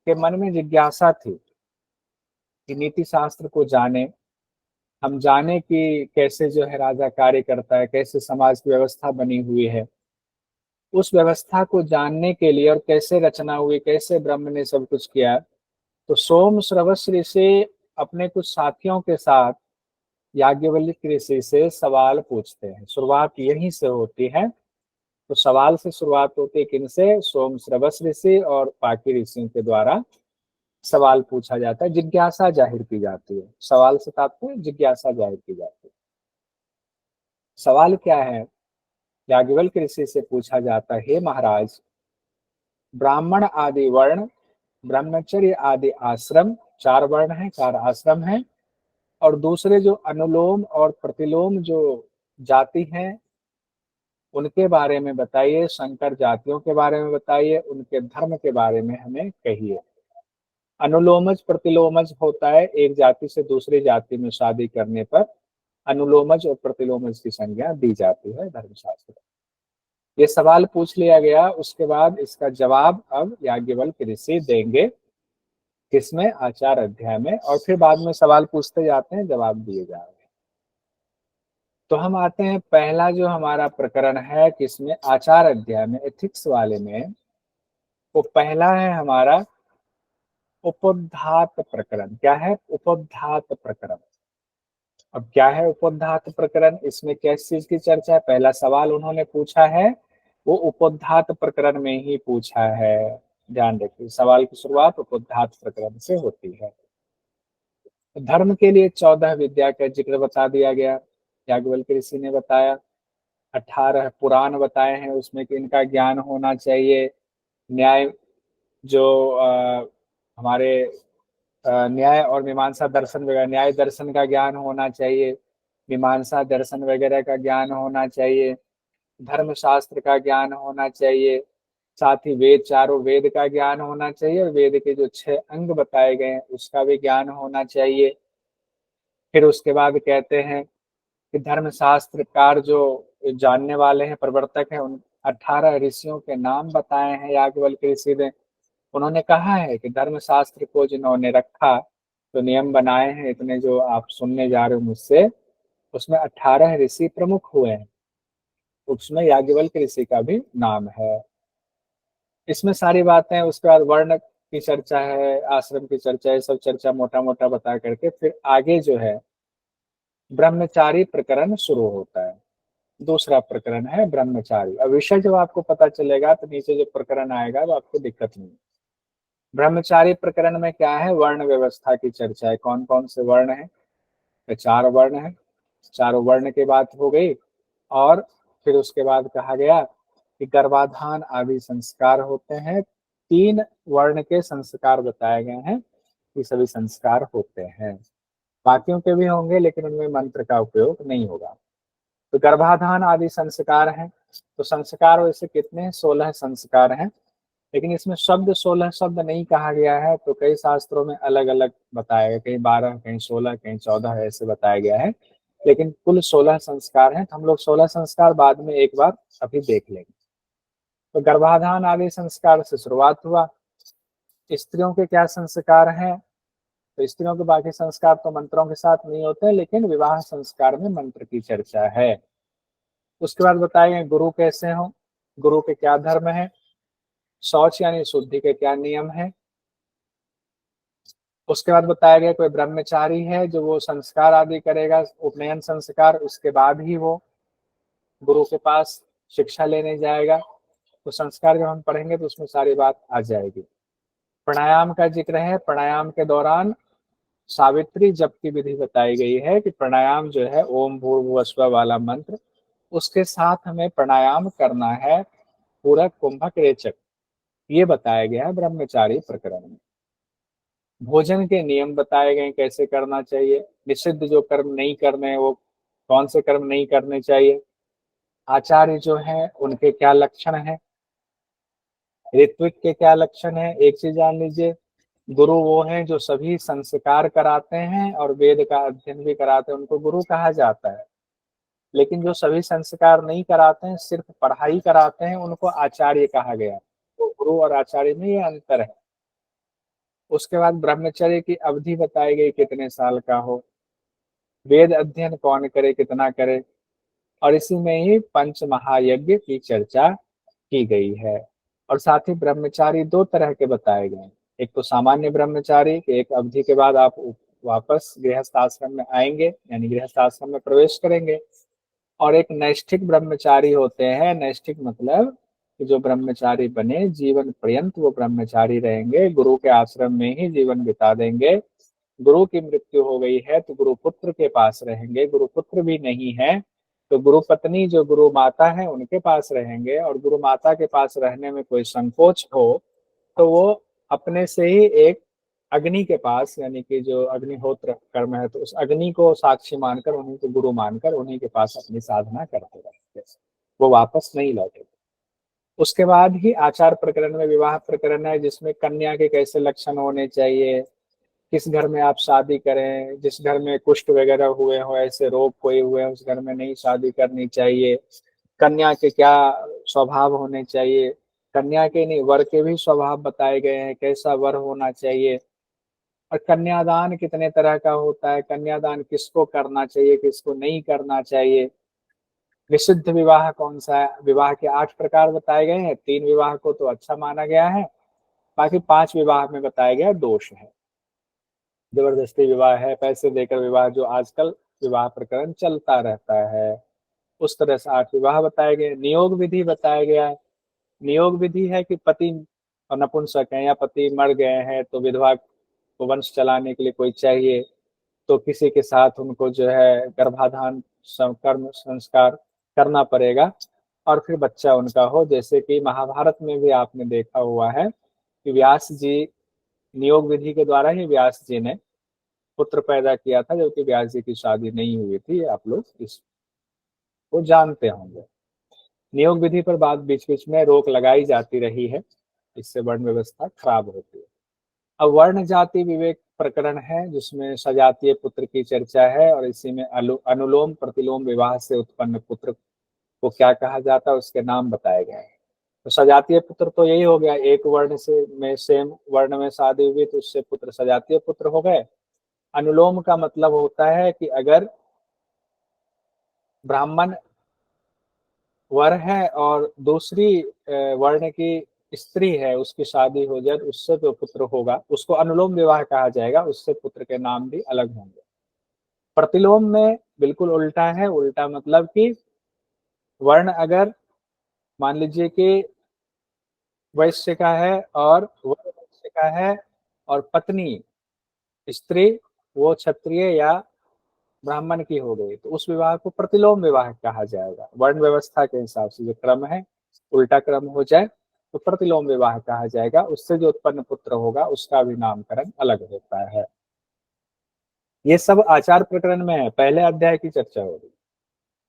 के मन में जिज्ञासा थी कि नीति शास्त्र को जाने, हम जाने कि कैसे जो है राजा कार्य करता है, कैसे समाज की व्यवस्था बनी हुई है। उस व्यवस्था को जानने के लिए, और कैसे रचना हुई, कैसे ब्रह्म ने सब कुछ किया, तो सोम श्रवस ऋषि अपने कुछ साथियों के साथ याज्ञवल्क्य ऋषि से सवाल पूछते हैं। शुरुआत यहीं से होती है। तो सवाल से शुरुआत होती है किनसे? सोम श्रवस ऋषि और बाकी ऋषियों के द्वारा सवाल पूछा जाता है, जिज्ञासा जाहिर की जाती है। सवाल से तात्पर्य जिज्ञासा जाहिर की जाती है। सवाल क्या है? याज्ञवल्क्य ऋषि से पूछा जाता है, हे महाराज, ब्राह्मण आदि वर्ण, ब्रह्मचर्य आदि आश्रम, 4 वर्ण हैं, 4 आश्रम हैं, और दूसरे जो अनुलोम और प्रतिलोम जो जाति हैं उनके बारे में बताइए, संकर जातियों के बारे में बताइए, उनके धर्म के बारे में हमें कहिए। अनुलोमज प्रतिलोमज होता है, एक जाति से दूसरी जाति में शादी करने पर अनुलोमज और प्रतिलोमज की संज्ञा दी जाती है धर्मशास्त्र। ये सवाल पूछ लिया गया, उसके बाद इसका जवाब अब याज्ञवल्क्य ऋषि देंगे, किसमें? आचार अध्याय में। और फिर बाद में सवाल पूछते जाते हैं, जवाब दिए जा रहे हैं। तो हम आते हैं पहला जो हमारा प्रकरण है, किसमें? आचार अध्याय में, एथिक्स वाले में। वो पहला है हमारा उपोद्घात प्रकरण। क्या है? उपोद्घात प्रकरण। अब क्या है उपोद्घात प्रकरण? इसमें किस चीज की चर्चा है? पहला सवाल उन्होंने पूछा है वो उपोद्घात प्रकरण में ही पूछा है। ध्यान रखिए, सवाल की शुरुआत उपोद्घात प्रकरण से होती है। धर्म के लिए 14 विद्या का जिक्र बता दिया गया, याज्ञवल्क्य ऋषि ने बताया। 18 पुराण बताए हैं उसमें कि इनका ज्ञान होना चाहिए, न्याय जो हमारे न्याय और मीमांसा दर्शन वगैरह, न्याय दर्शन का ज्ञान होना चाहिए, मीमांसा दर्शन वगैरह का ज्ञान होना चाहिए, धर्मशास्त्र का ज्ञान होना चाहिए, साथ ही वेद, चारों वेद का ज्ञान होना चाहिए और वेद के जो 6 अंग बताए गए हैं उसका भी ज्ञान होना चाहिए। फिर उसके बाद कहते हैं कि धर्मशास्त्रकार जो जानने वाले हैं, प्रवर्तक हैं, उन 18 ऋषियों के नाम बताए हैं याज्ञवल्क्य ऋषि ने। उन्होंने कहा है कि धर्मशास्त्र को जिन्होंने रखा, तो नियम बनाए हैं इतने जो आप सुनने जा रहे हो मुझसे, उसमें 18 ऋषि प्रमुख हुए हैं, उसमें याज्ञवल्क्य ऋषि का भी नाम है। इसमें सारी बातें, उसके बाद वर्ण की चर्चा है, आश्रम की चर्चा है, सब चर्चा मोटा मोटा बता करके फिर आगे जो है ब्रह्मचारी प्रकरण शुरू होता है। दूसरा प्रकरण है ब्रह्मचारी। अब विषय जब आपको पता चलेगा तो नीचे जो प्रकरण आएगा तो आपको दिक्कत नहीं। ब्रह्मचारी प्रकरण में क्या है, वर्ण व्यवस्था की चर्चा है, कौन कौन से वर्ण है, तो 4 वर्ण है, चारों वर्ण की बात हो गई। और फिर उसके बाद कहा गया कि गर्भाधान आदि संस्कार होते हैं, 3 वर्ण के संस्कार बताए गए हैं, ये सभी संस्कार होते हैं, बाकियों के भी होंगे लेकिन उनमें मंत्र का उपयोग नहीं होगा। तो गर्भाधान आदि संस्कार हैं, तो संस्कार वैसे कितने, 16 संस्कार हैं, लेकिन इसमें शब्द 16 शब्द नहीं कहा गया है, तो कई शास्त्रों में अलग अलग बताया गया, कहीं 12, कहीं 16, कहीं 14 ऐसे बताया गया है, लेकिन कुल 16 संस्कार हैं। तो हम लोग 16 संस्कार बाद में एक बार अभी देख लेंगे। तो गर्भाधान आदि संस्कार से शुरुआत हुआ। स्त्रियों के क्या संस्कार हैं, तो स्त्रियों के बाकी संस्कार तो मंत्रों के साथ नहीं होते, लेकिन विवाह संस्कार में मंत्र की चर्चा है। उसके बाद बताए गए गुरु कैसे हो, गुरु के क्या धर्म है, शौच यानी शुद्धि के क्या नियम है। उसके बाद बताया गया कोई ब्रह्मचारी है जो वो संस्कार आदि करेगा, उपनयन संस्कार, उसके बाद ही वो गुरु के पास शिक्षा लेने जाएगा। तो संस्कार जब हम पढ़ेंगे तो उसमें सारी बात आ जाएगी। प्राणायाम का जिक्र है, प्राणायाम के दौरान सावित्री जप की विधि बताई गई है कि प्राणायाम जो है ओम भूर्भुवस्सुः वाला मंत्र, उसके साथ हमें प्राणायाम करना है, पूरा कुंभक रेचक, ये बताया गया है ब्रह्मचारी प्रकरण में। भोजन के नियम बताए गए, कैसे करना चाहिए, निषिद्ध जो कर्म नहीं करने हैं वो कौन से कर्म नहीं करने चाहिए, आचार्य जो है उनके क्या लक्षण हैं, ऋत्विक के क्या लक्षण हैं। एक चीज जान लीजिए, गुरु वो हैं जो सभी संस्कार कराते हैं और वेद का अध्ययन भी कराते हैं, उनको गुरु कहा जाता है। लेकिन जो सभी संस्कार नहीं कराते हैं, सिर्फ पढ़ाई कराते हैं, उनको आचार्य कहा गया। तो गुरु और आचार्य में ये अंतर है। उसके बाद ब्रह्मचर्य की अवधि बताई गई, कितने साल का हो, वेद अध्ययन कौन करे, कितना करे, और इसी में ही पंच महायज्ञ की चर्चा की गई है। और साथ ही ब्रह्मचारी 2 तरह के बताए गए हैं, एक तो सामान्य ब्रह्मचारी कि एक अवधि के बाद आप वापस गृहस्थ आश्रम में आएंगे, यानी गृहस्थ आश्रम में प्रवेश करेंगे, और एक नैष्ठिक ब्रह्मचारी होते हैं। नैष्ठिक मतलब कि जो ब्रह्मचारी बने जीवन पर्यंत वो ब्रह्मचारी रहेंगे, गुरु के आश्रम में ही जीवन बिता देंगे। गुरु की मृत्यु हो गई है तो गुरु पुत्र के पास रहेंगे, गुरु पुत्र भी नहीं है तो गुरु पत्नी जो गुरु माता है उनके पास रहेंगे, और गुरु माता के पास रहने में कोई संकोच हो तो वो अपने से ही एक अग्नि के पास, यानी कि जो अग्निहोत्र कर्म है, तो उस अग्नि को साक्षी मानकर, उन्हीं को गुरु मानकर उन्हीं के पास अपनी साधना करते रहेंगे, वो वापस नहीं लौटेंगे। उसके बाद ही आचार प्रकरण में विवाह प्रकरण है, जिसमें कन्या के कैसे लक्षण होने चाहिए, किस घर में आप शादी करें, जिस घर में कुष्ठ वगैरह हुए हो, ऐसे रोग कोई हुए उस घर में नहीं शादी करनी चाहिए, कन्या के क्या स्वभाव होने चाहिए, कन्या के नहीं वर के भी स्वभाव बताए गए हैं, कैसा वर होना चाहिए, और कन्यादान कितने तरह का होता है, कन्यादान किसको करना चाहिए, किसको नहीं करना चाहिए, विशुद्ध विवाह कौन सा है, विवाह के 8 प्रकार बताए गए हैं, 3 विवाह को तो अच्छा माना गया है, बाकी 5 विवाह में बताया गया दोष है। जबरदस्ती विवाह है, पैसे देकर विवाह, जो आजकल विवाह प्रकरण चलता रहता है, उस तरह से 8 विवाह बताए गए। नियोग विधि बताया गया है। नियोग विधि है कि पति नपुंसक है या पति मर गए हैं तो विधवा को वंश चलाने के लिए कोई चाहिए, तो किसी के साथ उनको जो है गर्भाधान कर्म संस्कार करना पड़ेगा। और फिर बच्चा उनका हो। जैसे कि महाभारत में भी आपने देखा हुआ है कि व्यास जी, नियोग विधि के द्वारा ही व्यास जी ने पुत्र पैदा किया था, जबकि व्यास जी की शादी नहीं हुई थी। आप लोग इसको जानते होंगे। नियोग विधि पर बात बीच बीच में रोक लगाई जाती रही है, इससे वर्ण व्यवस्था खराब होती है। अब वर्ण जाति विवेक प्रकरण है, जिसमें सजातीय पुत्र की चर्चा है, और इसी में अनुलोम प्रतिलोम विवाह से उत्पन्न पुत्र को क्या कहा जाता है, उसके नाम बताए गए हैं। तो सजातीय पुत्र तो यही हो गया, एक वर्ण से में सेम वर्ण में शादी हुई तो उससे पुत्र सजातीय पुत्र हो गए। अनुलोम का मतलब होता है कि अगर ब्राह्मण वर है और दूसरी वर्ण की स्त्री है, उसकी शादी हो जाए तो उससे जो पुत्र होगा उसको अनुलोम विवाह कहा जाएगा, उससे पुत्र के नाम भी अलग होंगे। प्रतिलोम में बिल्कुल उल्टा है। उल्टा मतलब कि वर्ण अगर मान लीजिए कि वैश्य का है और वर वैश्य का है, और पत्नी स्त्री वो क्षत्रिय या ब्राह्मण की हो गई, तो उस विवाह को प्रतिलोम विवाह कहा जाएगा। वर्ण व्यवस्था के हिसाब से जो क्रम है उल्टा क्रम हो जाए तो प्रतिलोम विवाह कहा जाएगा, उससे जो उत्पन्न पुत्र होगा उसका भी नामकरण अलग होता है। ये सब आचार प्रकरण में है, पहले अध्याय की चर्चा होगी।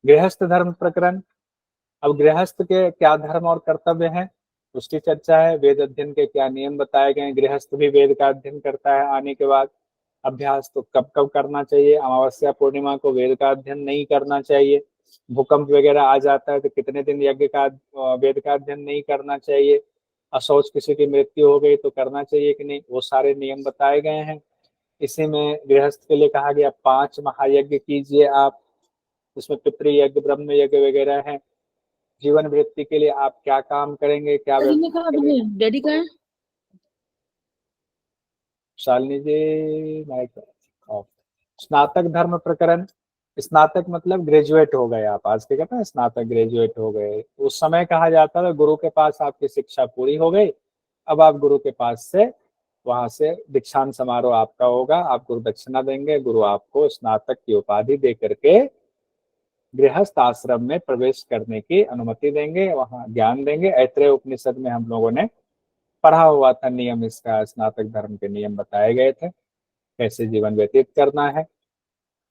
गृहस्थ धर्म प्रकरण, अब गृहस्थ के क्या धर्म और कर्तव्य हैं उसकी चर्चा है। वेद अध्ययन के क्या नियम बताए गए हैं, गृहस्थ भी वेद का अध्ययन करता है आने के बाद। अभ्यास तो कब कब करना चाहिए, अमावस्या पूर्णिमा को वेद का अध्ययन नहीं करना चाहिए। भूकंप वगैरह आ जाता है तो कितने दिन यज्ञ का वेद का अध्ययन नहीं करना चाहिए। अशौच किसी की मृत्यु हो गई तो करना चाहिए कि नहीं, वो सारे नियम बताए गए हैं। इसी में गृहस्थ के लिए कहा गया 5 महायज्ञ कीजिए आप, उसमें पितृ यज्ञ ब्रह्म यज्ञ वगैरह है। जीवन वृत्ति के लिए आप क्या काम करेंगे, क्या डैडी ने व्यवसाय कहा करेंगे। तुम्हें डैडी का है। शालिनी जी माइक ऑफ। स्नातक धर्म प्रकरण, स्नातक मतलब ग्रेजुएट हो गए आप, आज के कहते हैं स्नातक ग्रेजुएट हो गए। उस समय कहा जाता था गुरु के पास आपकी शिक्षा पूरी हो गई, अब आप गुरु के पास से वहां से दीक्षांत समारोह आपका होगा, आप गुरु दक्षिणा देंगे, गुरु आपको स्नातक की उपाधि दे करके गृहस्थ आश्रम में प्रवेश करने की अनुमति देंगे, वहां ज्ञान देंगे। ऐत्रेय उपनिषद में हम लोगों ने पढ़ा हुआ था नियम, इसका स्नातक धर्म के नियम बताए गए थे, कैसे जीवन व्यतीत करना है।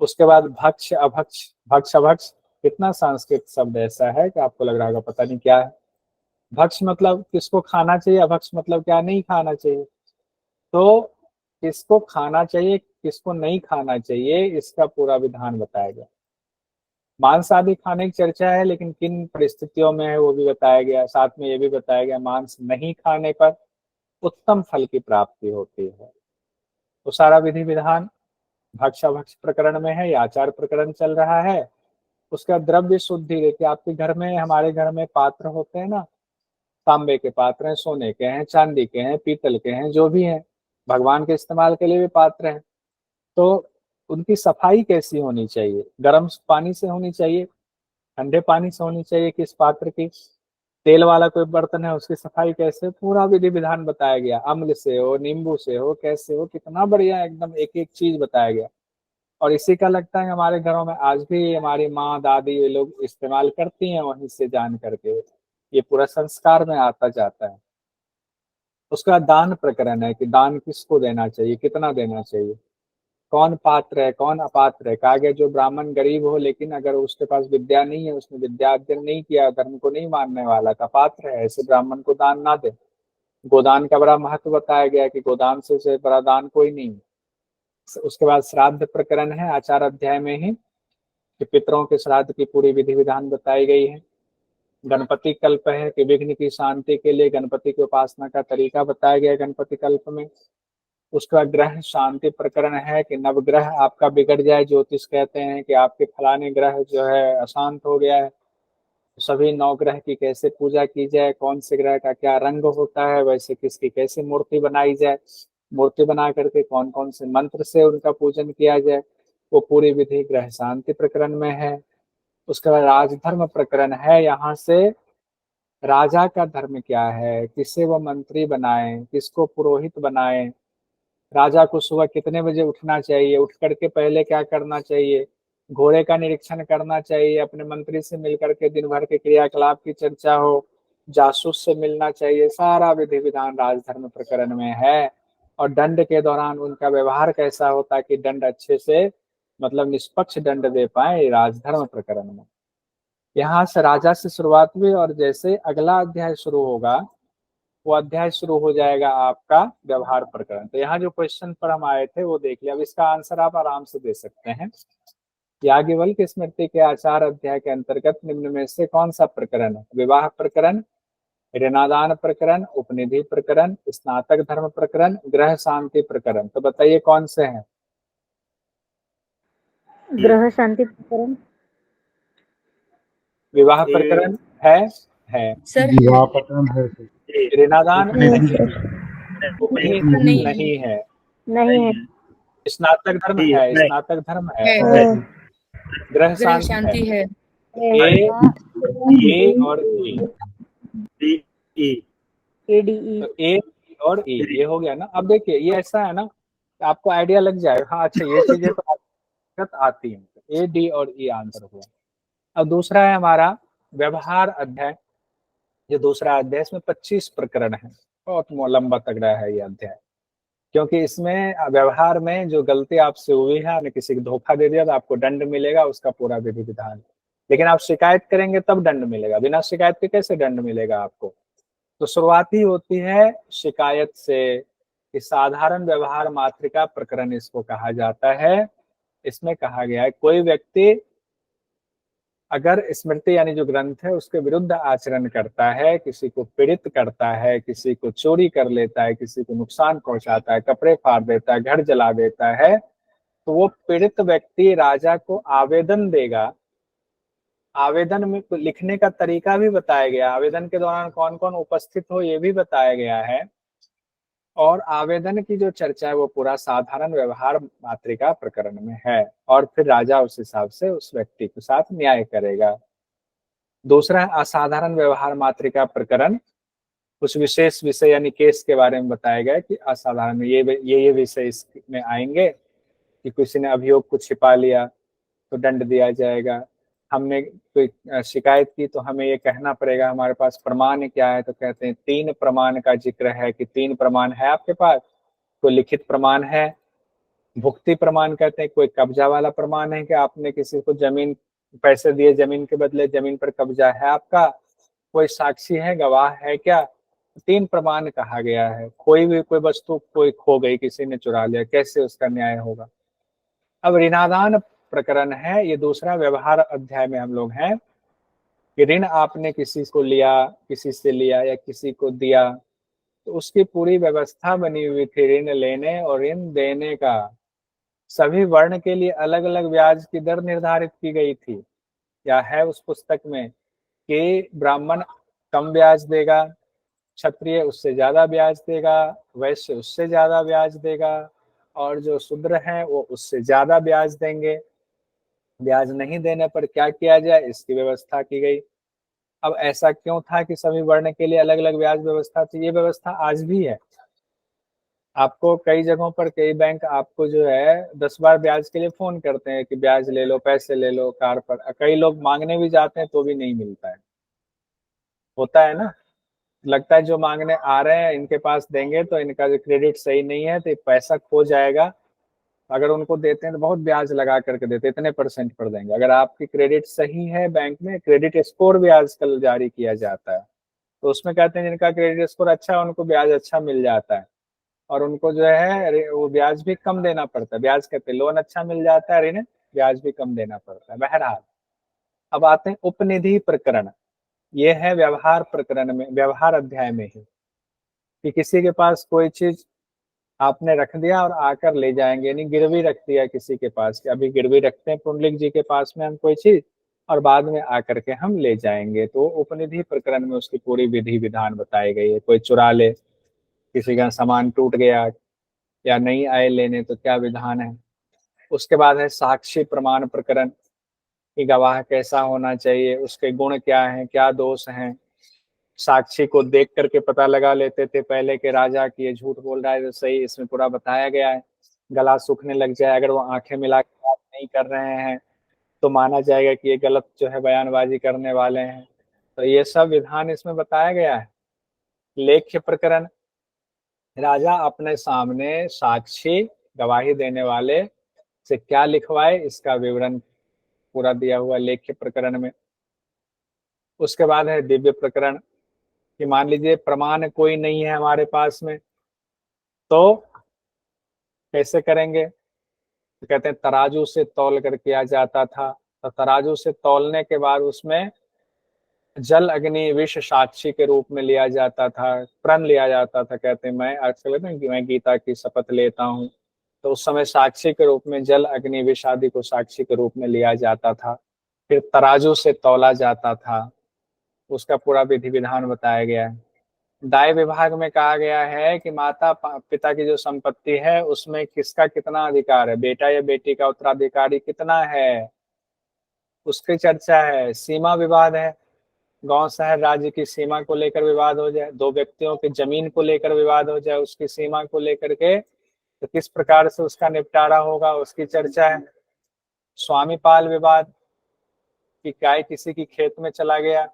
उसके बाद भक्ष अभक्ष, भक्ष अभक्ष, कितना संस्कृत शब्द ऐसा है कि आपको लग रहा होगा पता नहीं क्या है। भक्ष मतलब किसको खाना चाहिए, अभक्ष मतलब क्या नहीं खाना चाहिए। तो किसको खाना चाहिए किसको नहीं खाना चाहिए इसका पूरा विधान बताया गया। मांस आदि खाने की चर्चा है, लेकिन किन परिस्थितियों में है वो भी बताया गया। साथ में ये भी बताया गया मांस नहीं खाने पर उत्तम फल की प्राप्ति होती है। तो सारा विधि विधान भक्ष प्रकरण में है, या आचार प्रकरण चल रहा है। उसका द्रव्य शुद्धि, देखिए आपके घर में हमारे घर में पात्र होते हैं ना, तांबे के पात्र हैं, सोने के हैं, चांदी के हैं, पीतल के हैं, जो भी हैं, भगवान के इस्तेमाल के लिए भी पात्र हैं। तो उनकी सफाई कैसी होनी चाहिए, गर्म पानी से होनी चाहिए, ठंडे पानी से होनी चाहिए, किस पात्र की, तेल वाला कोई बर्तन है उसकी सफाई कैसे, पूरा विधि विधान बताया गया। अम्ल से हो, नींबू से हो, कैसे हो, कितना बढ़िया एकदम एक एक चीज बताया गया। और इसी का लगता है हमारे घरों में आज भी हमारी माँ दादी ये लोग इस्तेमाल करती हैं, वहीं से जान करके ये पूरा संस्कार में आता जाता है। उसका दान प्रकरण है कि दान किसको देना चाहिए, कितना देना चाहिए, कौन पात्र है कौन अपात्र है। कहा गया जो ब्राह्मण गरीब हो लेकिन अगर उसके पास विद्या नहीं है, उसने विद्या अध्ययन नहीं किया, धर्म को नहीं मानने वाला का पात्र है, ऐसे ब्राह्मण को दान ना दे। गोदान का बड़ा महत्व बताया गया कि गोदान से बड़ा दान कोई नहीं। उसके बाद श्राद्ध प्रकरण है आचार अध्याय में ही, कि पितरों के श्राद्ध की पूरी विधि विधान बताई गई है। गणपति कल्प है कि विघ्न की शांति के लिए गणपति की उपासना का तरीका बताया गया गणपति कल्प में। उसका ग्रह शांति प्रकरण है कि नवग्रह आपका बिगड़ जाए, ज्योतिष कहते हैं कि आपके फलाने ग्रह जो है अशांत हो गया है, सभी 9 ग्रह की कैसे पूजा की जाए, कौन से ग्रह का क्या रंग होता है, वैसे किसकी कैसे मूर्ति बनाई जाए, मूर्ति बना करके कौन कौन से मंत्र से उनका पूजन किया जाए, वो पूरी विधि ग्रह शांति प्रकरण में है। उसके बाद राजधर्म प्रकरण है, यहाँ से राजा का धर्म क्या है, किसे वो मंत्री बनाए, किसको पुरोहित बनाए, राजा को सुबह कितने बजे उठना चाहिए, उठ करके पहले क्या करना चाहिए, घोड़े का निरीक्षण करना चाहिए, अपने मंत्री से मिलकर के दिन भर के क्रियाकलाप की चर्चा हो, जासूस से मिलना चाहिए, सारा विधि विधान राजधर्म प्रकरण में है। और दंड के दौरान उनका व्यवहार कैसा हो ताकि दंड अच्छे से मतलब निष्पक्ष दंड दे पाए, राजधर्म प्रकरण में। यहाँ से राजा से शुरुआत हुई और जैसे अगला अध्याय शुरू होगा वो अध्याय शुरू हो जाएगा आपका व्यवहार प्रकरण। तो यहाँ जो क्वेश्चन पर हम आए थे वो देख लिया। अब इसका आंसर आप आराम से दे सकते हैं। याज्ञवल्क्य स्मृति के आचार अध्याय के अंतर्गत निम्न में से कौन सा प्रकरण है? विवाह प्रकरण, ऋणादान प्रकरण, उपनिधि प्रकरण, स्नातक धर्म प्रकरण, ग्रह शांति प्रकरण। तो बताइए कौन से हैं? ग्रह शांति प्रकरण। विवाह प्रकरण है सर विवाह प्रकरण है सर। ऋणादान उपनिधि उपनिधि नहीं नहीं है, नहीं है। स्नातक धर्म है, स्नातक धर्म है, है, ग्रह ग्रह शांति है। शांति है। ए और ई, ADE। तो ए और ई ये हो गया ना। अब देखिए ये ऐसा है ना कि आपको आइडिया लग जाएगा, हाँ अच्छा ये चीजें तो दिक्कत आती है। ए डी और ई आंसर हुआ। अब दूसरा है हमारा व्यवहार अध्याय। ये दूसरा अध्याय, इसमें 25 प्रकरण है, बहुत लंबा तगड़ा है ये अध्याय, क्योंकि इसमें व्यवहार में जो गलती आपसे हुई है, आपने किसी को धोखा दे दिया तो आपको दंड मिलेगा, उसका पूरा विधि विधान। लेकिन आप शिकायत करेंगे तब दंड मिलेगा, बिना शिकायत के कैसे दंड मिलेगा आपको? तो शुरुआत ही होती है शिकायत से कि साधारण व्यवहार मातृका प्रकरण इसको कहा जाता है। इसमें कहा गया है कोई व्यक्ति अगर स्मृति यानी जो ग्रंथ है उसके विरुद्ध आचरण करता है, किसी को पीड़ित करता है, किसी को चोरी कर लेता है, किसी को नुकसान पहुंचाता है, कपड़े फाड़ देता है, घर जला देता है, तो वो पीड़ित व्यक्ति राजा को आवेदन देगा। आवेदन में लिखने का तरीका भी बताया गया, आवेदन के दौरान कौन कौन उपस्थित हो ये भी बताया गया है। और आवेदन की जो चर्चा है वो पूरा साधारण व्यवहार मातृका प्रकरण में है, और फिर राजा उस हिसाब से उस व्यक्ति के साथ न्याय करेगा। दूसरा है असाधारण व्यवहार मातृका प्रकरण। कुछ विशेष विषय यानी केस के बारे में बताया गया कि असाधारण ये विषय इसमें आएंगे कि किसी ने अभियोग को छिपा लिया तो दंड दिया जाएगा, हमने कोई शिकायत की तो हमें ये कहना पड़ेगा हमारे पास प्रमाण क्या है, तो कहते हैं 3 प्रमाण का जिक्र है कि 3 प्रमाण है आपके पास। कोई लिखित प्रमाण है, भुक्ति प्रमाण कहते हैं कोई कब्जा वाला प्रमाण है कि आपने किसी को जमीन पैसे दिए, जमीन के बदले जमीन पर कब्जा है आपका, कोई साक्षी है, गवाह है क्या। 3 प्रमाण कहा गया है। कोई वस्तु कोई खो गई, किसी ने चुरा लिया, कैसे उसका न्याय होगा। अब ऋणादान प्रकरण है, ये दूसरा व्यवहार अध्याय में हम लोग हैं कि ऋण आपने किसी को लिया, किसी से लिया या किसी को दिया, तो उसकी पूरी व्यवस्था बनी हुई थी ऋण लेने और ऋण देने का। सभी वर्ण के लिए अलग अलग ब्याज की दर निर्धारित की गई थी, या है उस पुस्तक में कि ब्राह्मण कम ब्याज देगा, क्षत्रिय उससे ज्यादा ब्याज देगा, वैश्य उससे ज्यादा ब्याज देगा, और जो शूद्र हैं वो उससे ज्यादा ब्याज देंगे। ब्याज नहीं देने पर क्या किया जाए इसकी व्यवस्था की गई। अब ऐसा क्यों था कि सभी वर्ण के लिए अलग अलग ब्याज व्यवस्था थी? ये व्यवस्था आज भी है। आपको कई जगहों पर कई बैंक आपको जो है 10 बार ब्याज के लिए फोन करते हैं कि ब्याज ले लो, पैसे ले लो कार पर। कई लोग मांगने भी जाते हैं तो भी नहीं मिलता है, होता है ना। लगता है जो मांगने आ रहे हैं इनके पास देंगे तो इनका जो क्रेडिट सही नहीं है तो पैसा खो जाएगा। अगर उनको देते हैं तो बहुत ब्याज लगा करके देते हैं, इतने परसेंट पर देंगे। अगर आपकी क्रेडिट सही है, बैंक में क्रेडिट स्कोर भी आजकल जारी किया जाता है, तो उसमें कहते हैं जिनका क्रेडिट स्कोर अच्छा है उनको ब्याज अच्छा मिल जाता है, और उनको जो है वो ब्याज भी कम देना पड़ता है। ब्याज कहते हैं लोन अच्छा मिल जाता है, ऋण ब्याज भी कम देना पड़ता है। बहरहाल अब आते हैं उपनिधि प्रकरण। ये है व्यवहार प्रकरण में, व्यवहार अध्याय में ही, कि किसी के पास कोई चीज आपने रख दिया और आकर ले जाएंगे, यानी गिरवी रख दिया किसी के पास, कि अभी गिरवी रखते हैं पुंडलिक जी के पास में हम कोई चीज और बाद में आकर के हम ले जाएंगे, तो उपनिधि प्रकरण में उसकी पूरी विधि विधान बताई गई है। कोई चुरा ले, किसी का सामान टूट गया या नहीं आए लेने तो क्या विधान है। उसके बाद है साक्षी प्रमाण प्रकरण, कि गवाह कैसा होना चाहिए, उसके गुण क्या हैं, क्या दोष हैं। साक्षी को देख करके पता लगा लेते थे पहले के राजा की ये झूठ बोल रहा है तो सही, इसमें पूरा बताया गया है। गला सूखने लग जाए अगर वो आंखें मिला के बात नहीं कर रहे हैं, तो माना जाएगा कि ये गलत जो है बयानबाजी करने वाले हैं। तो ये सब विधान इसमें बताया गया है। लेख्य प्रकरण, राजा अपने सामने साक्षी गवाही देने वाले से क्या लिखवाए, इसका विवरण पूरा दिया हुआ लेख्य प्रकरण में। उसके बाद है दिव्य प्रकरण, कि मान लीजिए प्रमाण कोई नहीं है हमारे पास में, तो कैसे करेंगे? तो कहते हैं तराजू से तौल कर किया जाता था। तो तराजू से तौलने के बाद उसमें जल अग्नि विष साक्षी के रूप में लिया जाता था, प्रण लिया जाता था। कहते हैं मैं आजकल कहते हैं कि मैं गीता की शपथ लेता हूँ, तो उस समय साक्षी के रूप में जल अग्नि विष आदि को साक्षी के रूप में लिया जाता था। फिर तराजू से तौला जाता था, उसका पूरा विधि विधान बताया गया है। दाय विभाग में कहा गया है कि माता पिता की जो संपत्ति है उसमें किसका कितना अधिकार है, बेटा या बेटी का उत्तराधिकारी कितना है, उसकी चर्चा है। सीमा विवाद है, गांव शहर राज्य की सीमा को लेकर विवाद हो जाए, दो व्यक्तियों की जमीन को लेकर विवाद हो जाए, उसकी सीमा को लेकर के, तो किस प्रकार से उसका निपटारा होगा, उसकी चर्चा है। स्वामी पाल विवाद, कि गाय किसी की खेत में चला गया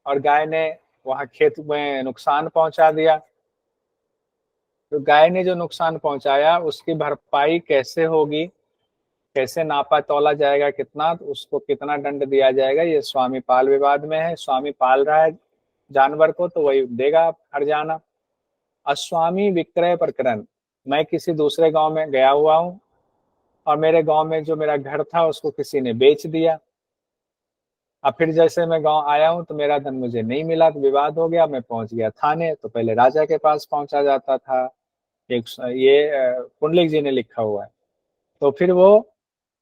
और गाय ने वहां खेत में नुकसान पहुंचा दिया, तो गाय ने जो नुकसान पहुंचाया उसकी भरपाई कैसे होगी, कैसे नापा तौला जाएगा कितना, तो उसको कितना दंड दिया जाएगा, ये स्वामी पाल विवाद में है। स्वामी पाल रहा है जानवर को तो वही देगा हर्जाना। अस्वामी विक्रय प्रकरण, मैं किसी दूसरे गांव में गया हुआ हूँ और मेरे गांव में जो मेरा घर था उसको किसी ने बेच दिया। अब फिर जैसे मैं गांव आया हूँ तो मेरा धन मुझे नहीं मिला, तो विवाद हो गया, मैं पहुंच गया थाने। तो पहले राजा के पास पहुंचा जाता था, एक ये पुंडलिक जी ने लिखा हुआ है। तो फिर वो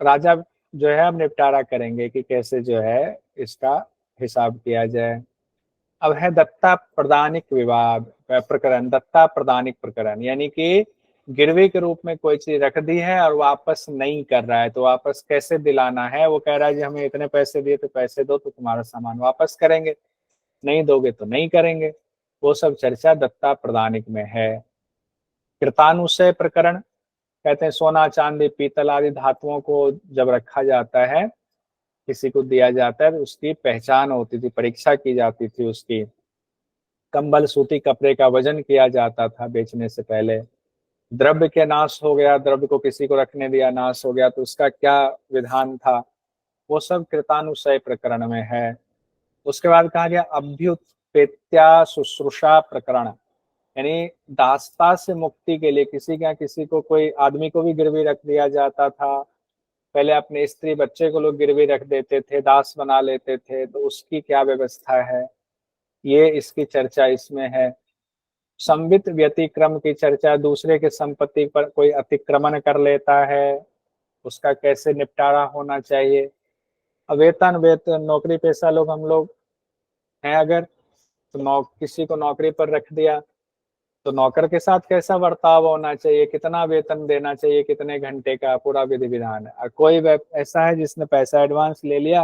राजा जो है अब निपटारा करेंगे कि कैसे जो है इसका हिसाब किया जाए। अब है दत्ता प्रदानिक विवाद प्रकरण, दत्ता प्रदानिक प्रकरण, यानी कि गिरवी के रूप में कोई चीज रख दी है और वापस नहीं कर रहा है, तो वापस कैसे दिलाना है। वो कह रहा है जी हमें इतने पैसे दिए तो पैसे दो तो तुम्हारा सामान वापस करेंगे, नहीं दोगे तो नहीं करेंगे। वो सब चर्चा दत्ता प्रदानिक में है। कृतानुशय प्रकरण, कहते हैं सोना चांदी पीतल आदि धातुओं को जब रखा जाता है, किसी को दिया जाता है, तो उसकी पहचान होती थी, परीक्षा की जाती थी उसकी। कंबल सूती कपड़े का वजन किया जाता था बेचने से पहले। द्रव्य के नाश हो गया, द्रव्य को किसी को रखने दिया नाश हो गया, तो उसका क्या विधान था, वो सब कृतानुशय प्रकरण में है। उसके बाद कहा गया अभ्युत्पेत्या शुश्रूषा प्रकरण, यानी दासता से मुक्ति के लिए किसी का किसी को कोई आदमी को भी गिरवी रख दिया जाता था। पहले अपने स्त्री बच्चे को लोग गिरवी रख देते थे, दास बना लेते थे, तो उसकी क्या व्यवस्था है, ये इसकी चर्चा इसमें है। संवित व्यतिक्रम की चर्चा, दूसरे के संपत्ति पर कोई अतिक्रमण कर लेता है, उसका कैसे निपटारा होना चाहिए। वेतन नौकरी पेशा लोग हम लोग हैं अगर, तो किसी को नौकरी पर रख दिया तो नौकर के साथ कैसा बर्ताव होना चाहिए, कितना वेतन देना चाहिए, कितने घंटे का, पूरा विधि विधान है। और कोई ऐसा है जिसने पैसा एडवांस ले लिया,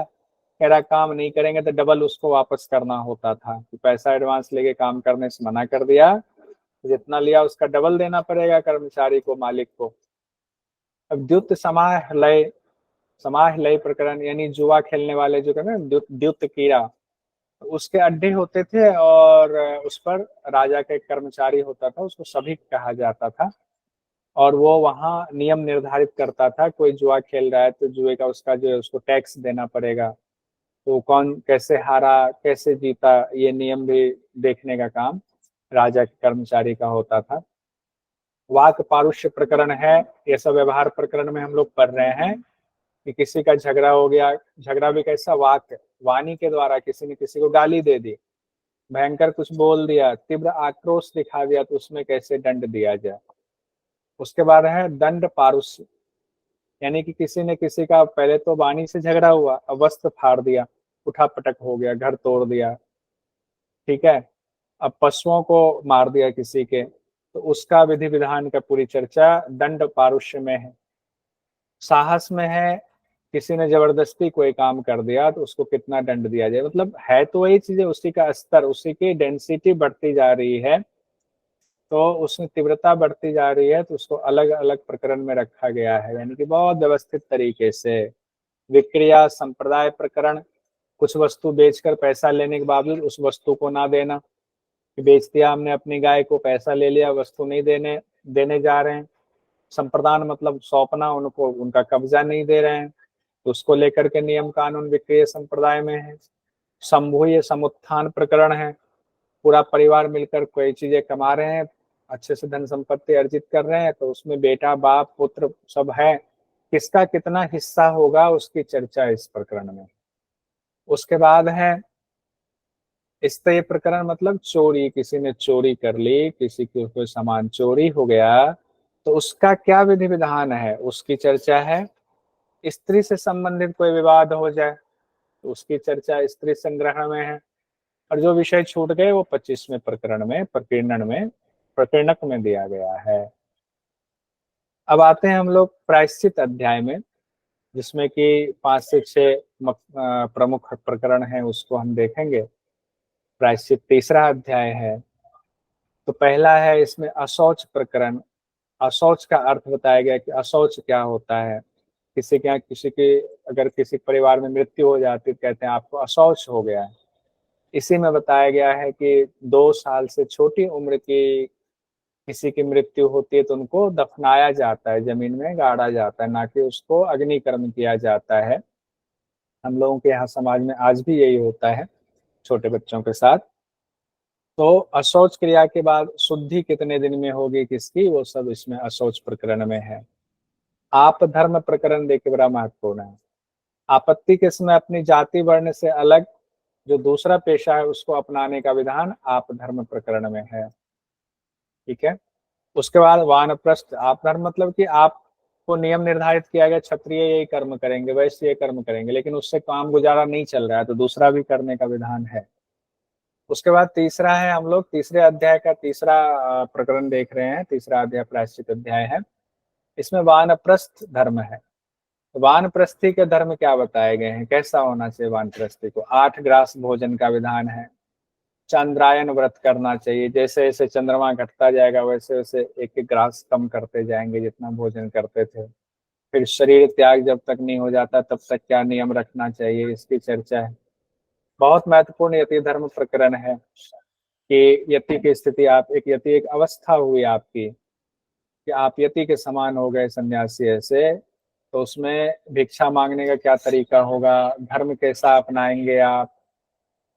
कह रहा काम नहीं करेंगे, तो डबल उसको वापस करना होता था कि पैसा एडवांस लेके काम करने से मना कर दिया, तो जितना लिया उसका डबल देना पड़ेगा कर्मचारी को, मालिक को। अब द्युत समाह लय प्रकरण, यानी जुआ खेलने वाले जो कहते हैं द्युत कीड़ा, उसके अड्डे होते थे और उस पर राजा का एक कर्मचारी होता था, उसको सभी कहा जाता था, और वो वहाँ नियम निर्धारित करता था, कोई जुआ खेल रहा है तो जुए का उसका जो है उसको टैक्स देना पड़ेगा, तो कौन कैसे हारा कैसे जीता, ये नियम भी देखने का काम राजा के कर्मचारी का होता था। वाक पारुष्य प्रकरण है, ये सब व्यवहार प्रकरण में हम लोग पढ़ रहे हैं कि किसी का झगड़ा हो गया, झगड़ा भी कैसा, वाणी के द्वारा किसी ने किसी को गाली दे दी, भयंकर कुछ बोल दिया, तीव्र आक्रोश दिखा दिया, तो उसमें कैसे दंड दिया जाए। उसके बाद है दंड पारुष्य, यानी कि किसी ने किसी का पहले तो वाणी से झगड़ा हुआ, अब वस्त्र फाड़ दिया, उठा पटक हो गया, घर तोड़ दिया, ठीक है, अब पशुओं को मार दिया किसी के, तो उसका विधि विधान का पूरी चर्चा दंड पारुष्य में है। साहस में है, किसी ने जबरदस्ती कोई काम कर दिया तो उसको कितना दंड दिया जाए, मतलब है तो वही चीजें, उसी का स्तर, उसी की डेंसिटी बढ़ती जा रही है, तो उसमें तीव्रता बढ़ती जा रही है, तो उसको अलग अलग प्रकरण में रखा गया है, यानी कि बहुत व्यवस्थित तरीके से। विक्रिया संप्रदाय प्रकरण, कुछ वस्तु बेचकर पैसा लेने के बावजूद उस वस्तु को ना देना, कि बेच दिया हमने अपनी गाय को, पैसा ले लिया, वस्तु नहीं देने देने जा रहे हैं। संप्रदान मतलब सौंपना, उनको उनका कब्जा नहीं दे रहे हैं, तो उसको लेकर के नियम कानून विक्रिय संप्रदाय में है। संभूय समुत्थान प्रकरण है, पूरा परिवार मिलकर कोई चीजें कमा रहे हैं, अच्छे से धन संपत्ति अर्जित कर रहे हैं, तो उसमें बेटा बाप पुत्र सब है, किसका कितना हिस्सा होगा उसकी चर्चा इस प्रकरण में। उसके बाद है स्तय प्रकरण, मतलब चोरी, किसी ने चोरी कर ली, किसी की कोई सामान चोरी हो गया, तो उसका क्या विधि विधान है उसकी चर्चा है। स्त्री से संबंधित कोई विवाद हो जाए तो उसकी चर्चा स्त्री संग्रहण में है। और जो विषय छूट गए वो 25वें प्रकरण में प्रकीर्णक में दिया गया है। अब आते हैं हम लोग प्रायश्चित अध्याय में, जिसमें कि 5 से 6 प्रमुख प्रकरण हैं, उसको हम देखेंगे। प्रायश्चित तीसरा अध्याय है। तो पहला है इसमें अशौच प्रकरण। अशौच का अर्थ बताया गया कि अशौच क्या होता है। किसी के यहाँ अगर किसी परिवार में मृत्यु हो जाती, कहते हैं आपको अशौच हो गया है। इसी में बताया गया है कि 2 साल से छोटी उम्र की किसी की मृत्यु होती है तो उनको दफनाया जाता है, जमीन में गाड़ा जाता है, ना कि उसको अग्निकर्म किया जाता है। हम लोगों के यहाँ समाज में आज भी यही होता है छोटे बच्चों के साथ। तो अशौच क्रिया के बाद शुद्धि कितने दिन में होगी किसकी, वो सब इसमें अशौच प्रकरण में है। आप धर्म प्रकरण देखिए, बड़ा महत्वपूर्ण है। आपत्ति के समय अपनी जाति वर्ण से अलग जो दूसरा पेशा है उसको अपनाने का विधान आप धर्म प्रकरण में है। ठीक है। उसके बाद वानप्रस्थ। आप धर्म मतलब कि आपको नियम निर्धारित किया गया, क्षत्रिय यही कर्म करेंगे, वैश्य ये कर्म करेंगे, लेकिन उससे काम गुजारा नहीं चल रहा है तो दूसरा भी करने का विधान है। उसके बाद तीसरा है, हम लोग तीसरे अध्याय का तीसरा प्रकरण देख रहे हैं। तीसरा अध्याय प्रायश्चित अध्याय है। इसमें वानप्रस्थ धर्म है। वानप्रस्थी के धर्म क्या बताए गए हैं, कैसा होना चाहिए वानप्रस्थी को। 8 ग्रास भोजन का विधान है। चंद्रायन व्रत करना चाहिए, जैसे जैसे चंद्रमा घटता जाएगा वैसे वैसे एक एक ग्रास कम करते जाएंगे जितना भोजन करते थे। फिर शरीर त्याग जब तक नहीं हो जाता तब तक क्या नियम रखना चाहिए, इसकी चर्चा है। बहुत महत्वपूर्ण यति धर्म प्रकरण है कि यति की स्थिति, आप यति एक अवस्था हुई आपकी कि आप यति के समान हो गए सन्यासी ऐसे, तो उसमें भिक्षा मांगने का क्या तरीका होगा, धर्म कैसा अपनाएंगे आप,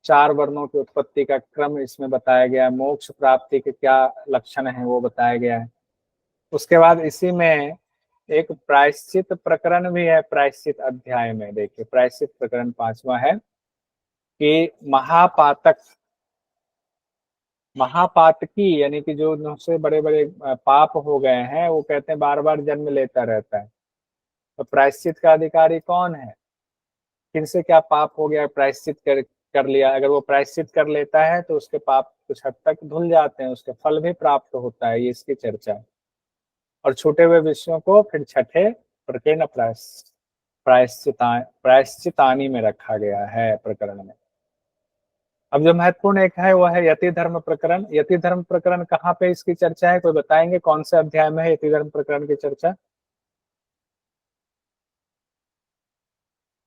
4 वर्णों की उत्पत्ति का क्रम इसमें बताया गया है, मोक्ष प्राप्ति के क्या लक्षण है वो बताया गया है। उसके बाद इसी में एक प्रायश्चित प्रकरण भी है। प्रायश्चित अध्याय में देखिए, प्रायश्चित प्रकरण 5वां है कि महापातकी, यानी कि जो उससे बड़े बड़े पाप हो गए हैं, वो कहते हैं बार बार जन्म लेता रहता है। तो प्रायश्चित का अधिकारी कौन है, किनसे क्या पाप हो गया, प्रायश्चित कर लिया, अगर वो प्रायश्चित कर लेता है तो उसके पाप कुछ हद तक धुल जाते हैं, उसके फल भी प्राप्त होता है, ये इसकी चर्चा है। और छूटे हुए विषयों को फिर छठे प्रकीर्ण प्रायश्चितानी में रखा गया है प्रकरण में। अब जो महत्वपूर्ण एक है वो है यति धर्म प्रकरण। यति धर्म प्रकरण कहाँ पे इसकी चर्चा है, कोई बताएंगे कौन से अध्याय में है यति धर्म प्रकरण की चर्चा।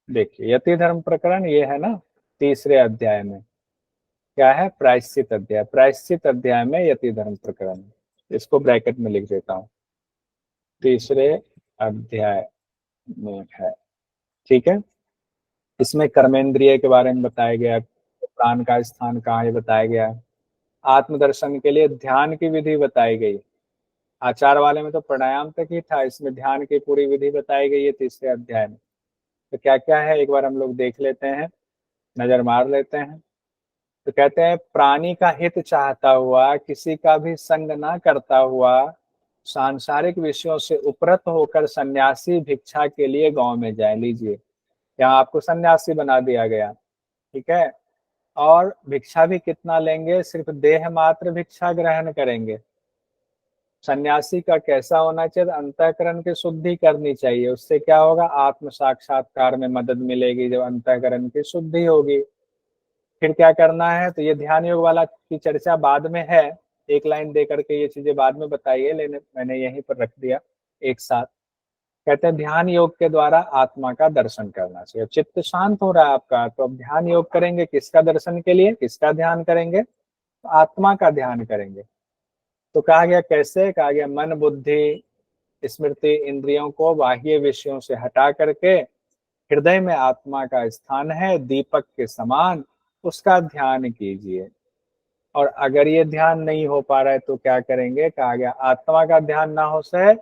देखिए यति धर्म प्रकरण ये है ना, तीसरे अध्याय में क्या है, प्रायश्चित अध्याय। प्रायश्चित अध्याय में यति धर्म प्रकरण, इसको ब्रैकेट में लिख देता हूँ, तीसरे अध्याय में है। ठीक है। इसमें कर्मेंद्रिय के बारे में बताया गया, प्राण का स्थान कहाँ है बताया गया है। आत्मदर्शन के लिए ध्यान की विधि बताई गई। आचार वाले में तो प्राणायाम तक ही था, इसमें ध्यान की पूरी विधि बताई गई है तीसरे अध्याय में। तो क्या क्या है एक बार हम लोग देख लेते हैं, नजर मार लेते हैं। तो कहते हैं प्राणी का हित चाहता हुआ, किसी का भी संग ना करता हुआ, सांसारिक विषयों से उपरत होकर सन्यासी भिक्षा के लिए गांव में जाए। लीजिए यहाँ आपको सन्यासी बना दिया गया। ठीक है। और भिक्षा भी कितना लेंगे, सिर्फ देह मात्र भिक्षा ग्रहण करेंगे। सन्यासी का कैसा होना चाहिए, अंतःकरण की शुद्धि करनी चाहिए। उससे क्या होगा, आत्म साक्षात्कार में मदद मिलेगी जब अंतःकरण की शुद्धि होगी। फिर क्या करना है, तो ये ध्यान योग वाला की चर्चा बाद में है, एक लाइन दे करके ये चीजें बाद में बताइए, लेकिन मैंने यहीं पर रख दिया एक साथ। कहते हैं ध्यान योग के द्वारा आत्मा का दर्शन करना चाहिए। चित्त शांत हो रहा है आपका, तो अब ध्यान योग करेंगे किसका दर्शन के लिए, किसका ध्यान करेंगे, तो आत्मा का ध्यान करेंगे। तो कहा गया कैसे, कहा गया मन बुद्धि स्मृति इंद्रियों को बाह्य विषयों से हटा करके हृदय में आत्मा का स्थान है दीपक के समान, उसका ध्यान कीजिए। और अगर ये ध्यान नहीं हो पा रहा है तो क्या करेंगे, कहा गया आत्मा का ध्यान ना हो सके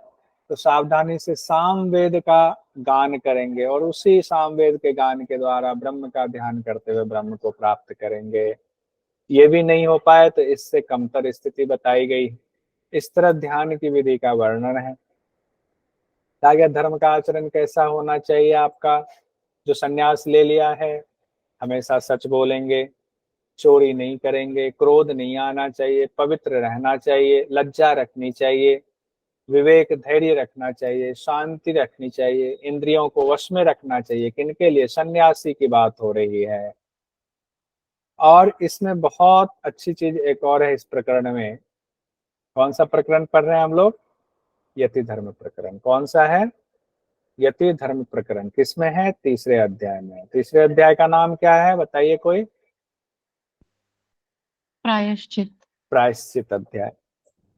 तो सावधानी से सामवेद का गान करेंगे और उसी सामवेद के गान के द्वारा ब्रह्म का ध्यान करते हुए ब्रह्म को प्राप्त करेंगे। ये भी नहीं हो पाए तो इससे कमतर स्थिति बताई गई। इस तरह ध्यान की विधि का वर्णन है। कहा गया धर्म का आचरण कैसा होना चाहिए आपका, जो सन्यास ले लिया है हमेशा सच बोलेंगे, चोरी नहीं करेंगे, क्रोध नहीं आना चाहिए, पवित्र रहना चाहिए, लज्जा रखनी चाहिए, विवेक धैर्य रखना चाहिए, शांति रखनी चाहिए, इंद्रियों को वश में रखना चाहिए। किनके लिए, सन्यासी की बात हो रही है। और इसमें बहुत अच्छी चीज एक और है इस प्रकरण में। कौन सा प्रकरण पढ़ रहे हैं हम लोग, यति धर्म प्रकरण। कौन सा है, यति धर्म प्रकरण। किसमें है, तीसरे अध्याय में। तीसरे अध्याय का नाम क्या है बताइए कोई, प्रायश्चित। प्रायश्चित अध्याय।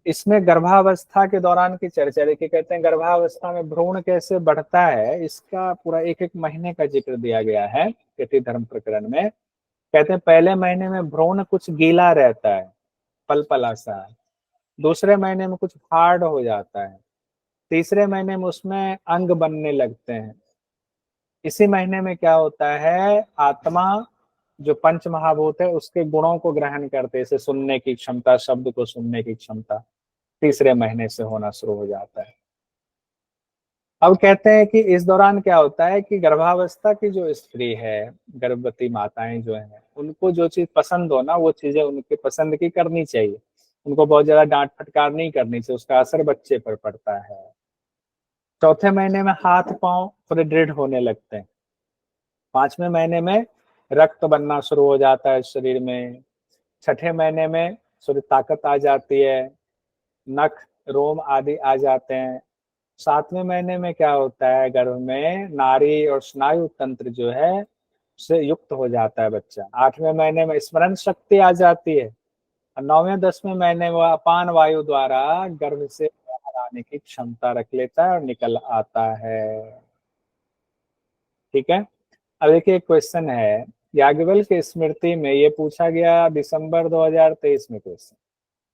इसमें गर्भावस्था के दौरान की चर्चा देखिए। कहते हैं गर्भावस्था में भ्रूण कैसे बढ़ता है, इसका पूरा एक एक महीने का जिक्र दिया गया है यति धर्म प्रकरण में। कहते हैं पहले महीने में भ्रूण कुछ गीला रहता है, पलपला सा। दूसरे महीने में कुछ हार्ड हो जाता है। तीसरे महीने में उसमें अंग बनने लगते हैं। इसी महीने में क्या होता है, आत्मा जो पंच महाभूत है उसके गुणों को ग्रहण करते, जैसे सुनने की क्षमता, शब्द को सुनने की क्षमता तीसरे महीने से होना शुरू हो जाता है। अब कहते हैं कि इस दौरान क्या होता है कि गर्भावस्था की जो स्त्री है, गर्भवती माताएं जो हैं, उनको जो चीज पसंद हो ना वो चीजें उनके पसंद की करनी चाहिए। उनको बहुत ज्यादा डांट फटकार नहीं करनी चाहिए, उसका असर बच्चे पर पड़ता है। चौथे महीने में हाथ पांव थोड़े दृढ़ होने लगते हैं। पांचवें महीने में रक्त बनना शुरू हो जाता है शरीर में। छठे महीने में थोड़ी ताकत आ जाती है, नख रोम आदि आ जाते हैं। सातवें महीने में क्या होता है, गर्भ में नाड़ी और स्नायु तंत्र जो है उससे युक्त हो जाता है बच्चा। आठवें महीने में स्मरण शक्ति आ जाती है। और 9वें 10वें महीने में अपान वायु द्वारा गर्भ से बाहर आने की क्षमता रख लेता है और निकल आता है। ठीक है। अब देखिए क्वेश्चन है, याज्ञवल्क्य की स्मृति में ये पूछा गया दिसंबर 2023 में क्वेश्चन।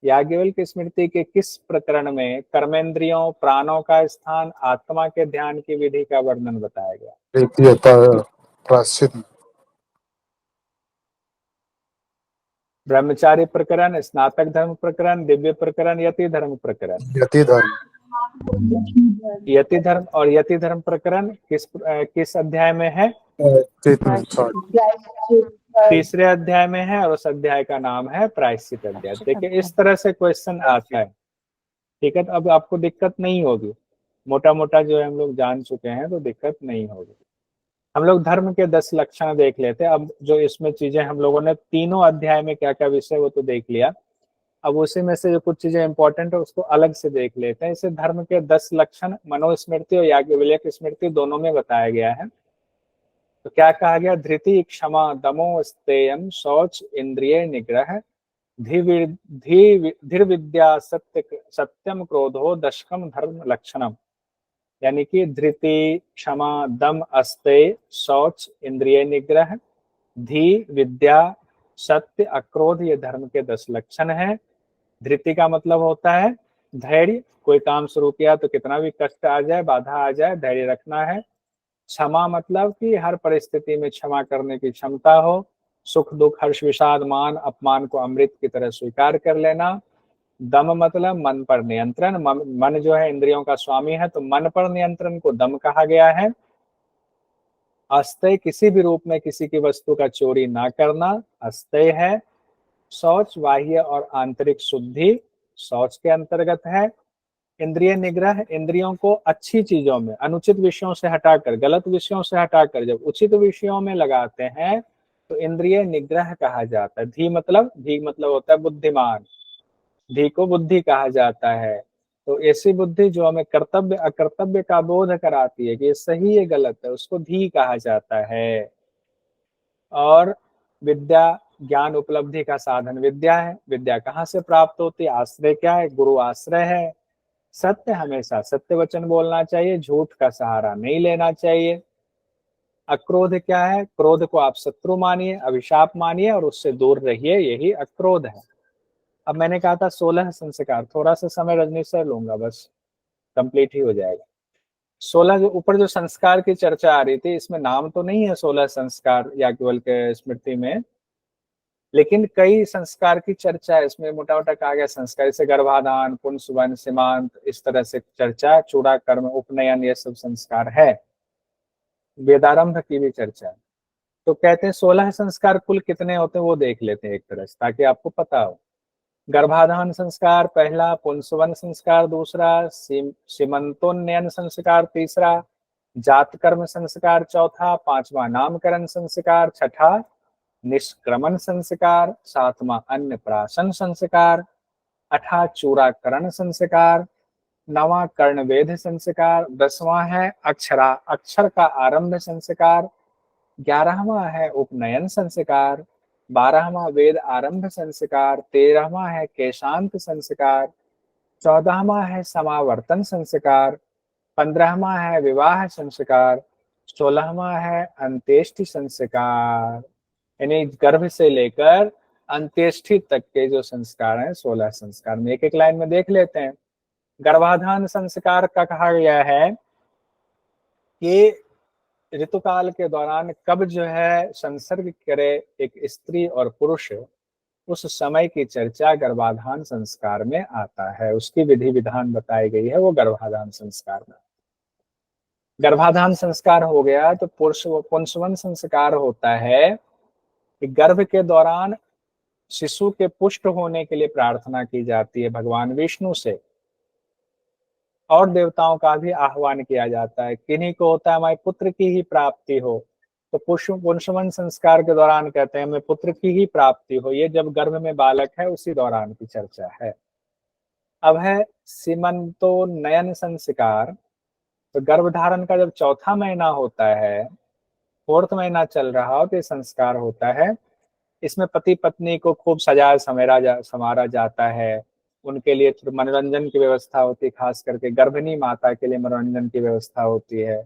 याज्ञवल्क्य की स्मृति के किस प्रकरण में कर्मेंद्रियों प्राणों का स्थान आत्मा के ध्यान की विधि का वर्णन बताया गया। प्रायश्चित। ब्रह्मचारी प्रकरण, स्नातक धर्म प्रकरण, दिव्य प्रकरण, यति धर्म प्रकरण। यति धर्म। यति धर्म और यति धर्म प्रकरण किस अध्याय में है, तीसरे अध्याय में है और उस अध्याय का नाम है प्रायश्चित अध्याय। देखिए इस तरह से क्वेश्चन आता है। ठीक है, तो अब आपको दिक्कत नहीं होगी, मोटा मोटा जो है हम लोग जान चुके हैं तो दिक्कत नहीं होगी। हम लोग धर्म के 10 लक्षण देख लेते हैं। अब जो इसमें चीजें हम लोगों ने तीनों अध्याय में क्या क्या विषय वो तो देख लिया। अब उसी में से जो कुछ चीजें इंपॉर्टेंट है उसको अलग से देख लेते हैं। इसे धर्म के 10 लक्षण मनोस्मृति और याज्ञवल्क्य स्मृति दोनों में बताया गया है। तो क्या कहा गया, धृति क्षमा दमो स्तेयम शौच इंद्रिय निग्रह धीर विद्या सत्यम क्रोधो दशकम धर्म लक्षणम। यानी कि धृति क्षमा दम अस्तेय शौच इंद्रिय निग्रह धी विद्या सत्य अक्रोध, ये धर्म के 10 लक्षण है। धृति का मतलब होता है धैर्य, कोई काम शुरू किया तो कितना भी कष्ट आ जाए, बाधा आ जाए, धैर्य रखना है। क्षमा मतलब कि हर परिस्थिति में क्षमा करने की क्षमता हो। सुख दुख हर्ष विषाद मान अपमान को अमृत की तरह स्वीकार कर लेना। दम मतलब मन पर नियंत्रण, मन जो है इंद्रियों का स्वामी है, तो मन पर नियंत्रण को दम कहा गया है। अस्तय किसी भी रूप में किसी की वस्तु का चोरी ना करना अस्तय है। शौच बाह्य और आंतरिक शुद्धि शौच के अंतर्गत है। इंद्रिय निग्रह इंद्रियों को अच्छी चीजों में, अनुचित विषयों से हटाकर, गलत विषयों से हटाकर जब उचित विषयों में लगाते हैं तो इंद्रिय निग्रह कहा जाता है। धी मतलब होता है बुद्धिमान, धी को बुद्धि कहा जाता है। तो ऐसी बुद्धि जो हमें कर्तव्य अकर्तव्य का बोध कराती है कि ये सही है गलत है, उसको धी कहा जाता है। और विद्या ज्ञान उपलब्धि का साधन विद्या है। विद्या कहाँ से प्राप्त होती है? आश्रय क्या है? गुरु आश्रय है। सत्य, हमेशा सत्य वचन बोलना चाहिए, झूठ का सहारा नहीं लेना चाहिए। अक्रोध क्या है? क्रोध को आप शत्रु मानिए, अभिशाप मानिए और उससे दूर रहिए, यही अक्रोध है। अब मैंने कहा था 16 संस्कार, थोड़ा सा समय रजनी सर लूंगा, बस कंप्लीट ही हो जाएगा। 16 जो ऊपर जो संस्कार की चर्चा आ रही थी, इसमें नाम तो नहीं है 16 संस्कार याज्ञवल्क्य के स्मृति में, लेकिन कई संस्कार की चर्चा है इसमें। मोटा मोटा कहा गया संस्कार, जैसे गर्भाधान, पुंसवन, सीमांत, इस तरह से चर्चा, चूड़ा कर्म, उपनयन, ये सब संस्कार है। वेदारंभ की भी चर्चा है। तो कहते हैं 16 संस्कार कुल कितने होते हैं वो देख लेते हैं एक तरह से, ताकि आपको पता हो। गर्भाधान संस्कार पहला, पुंसवन संस्कार दूसरा, सीमंतोन्नयन संस्कार तीसरा, जात कर्म संस्कार चौथा, पांचवा नामकरण संस्कार, छठा निष्क्रमण संस्कार, सातवां अन्नप्राशन संस्कार, आठवां चूड़ाकरण संस्कार, नवा कर्णवेध संस्कार, 10वां है अक्षर का आरंभ संस्कार, 11वां है उपनयन संस्कार, 12वां वेद आरंभ संस्कार, 13वां है केशांत संस्कार, 14वां है समावर्तन संस्कार, 15वां है विवाह संस्कार, 16वां है अंत्येष्टि संस्कार। यानी गर्भ से लेकर अंत्येष्टि तक के जो संस्कार हैं 16 संस्कार में, एक एक लाइन में देख लेते हैं। गर्भाधान संस्कार का कहा गया है कि ऋतुकाल के दौरान कब जो है संसर्ग करे एक स्त्री और पुरुष, उस समय की चर्चा गर्भाधान संस्कार में आता है, उसकी विधि विधान बताई गई है वो गर्भाधान संस्कार में। गर्भाधान संस्कार हो गया तो पुंसवन संस्कार होता है कि गर्भ के दौरान शिशु के पुष्ट होने के लिए प्रार्थना की जाती है भगवान विष्णु से, और देवताओं का भी आह्वान किया जाता है। किन्हीं को होता है हमारे पुत्र की ही प्राप्ति हो, तो पुंसवन संस्कार के दौरान कहते हैं हमें पुत्र की ही प्राप्ति हो, ये जब गर्भ में बालक है उसी दौरान की चर्चा है। अब है सीमंतोन्नयन संस्कार। तो गर्भधारण का जब चौथा महीना होता है, फोर्थ महीना चल रहा हो, तो ये संस्कार होता है। इसमें पति पत्नी को खूब सजाया संवारा जाता है, उनके लिए मनोरंजन की व्यवस्था होती है, खास करके गर्भिणी माता के लिए मनोरंजन की व्यवस्था होती है,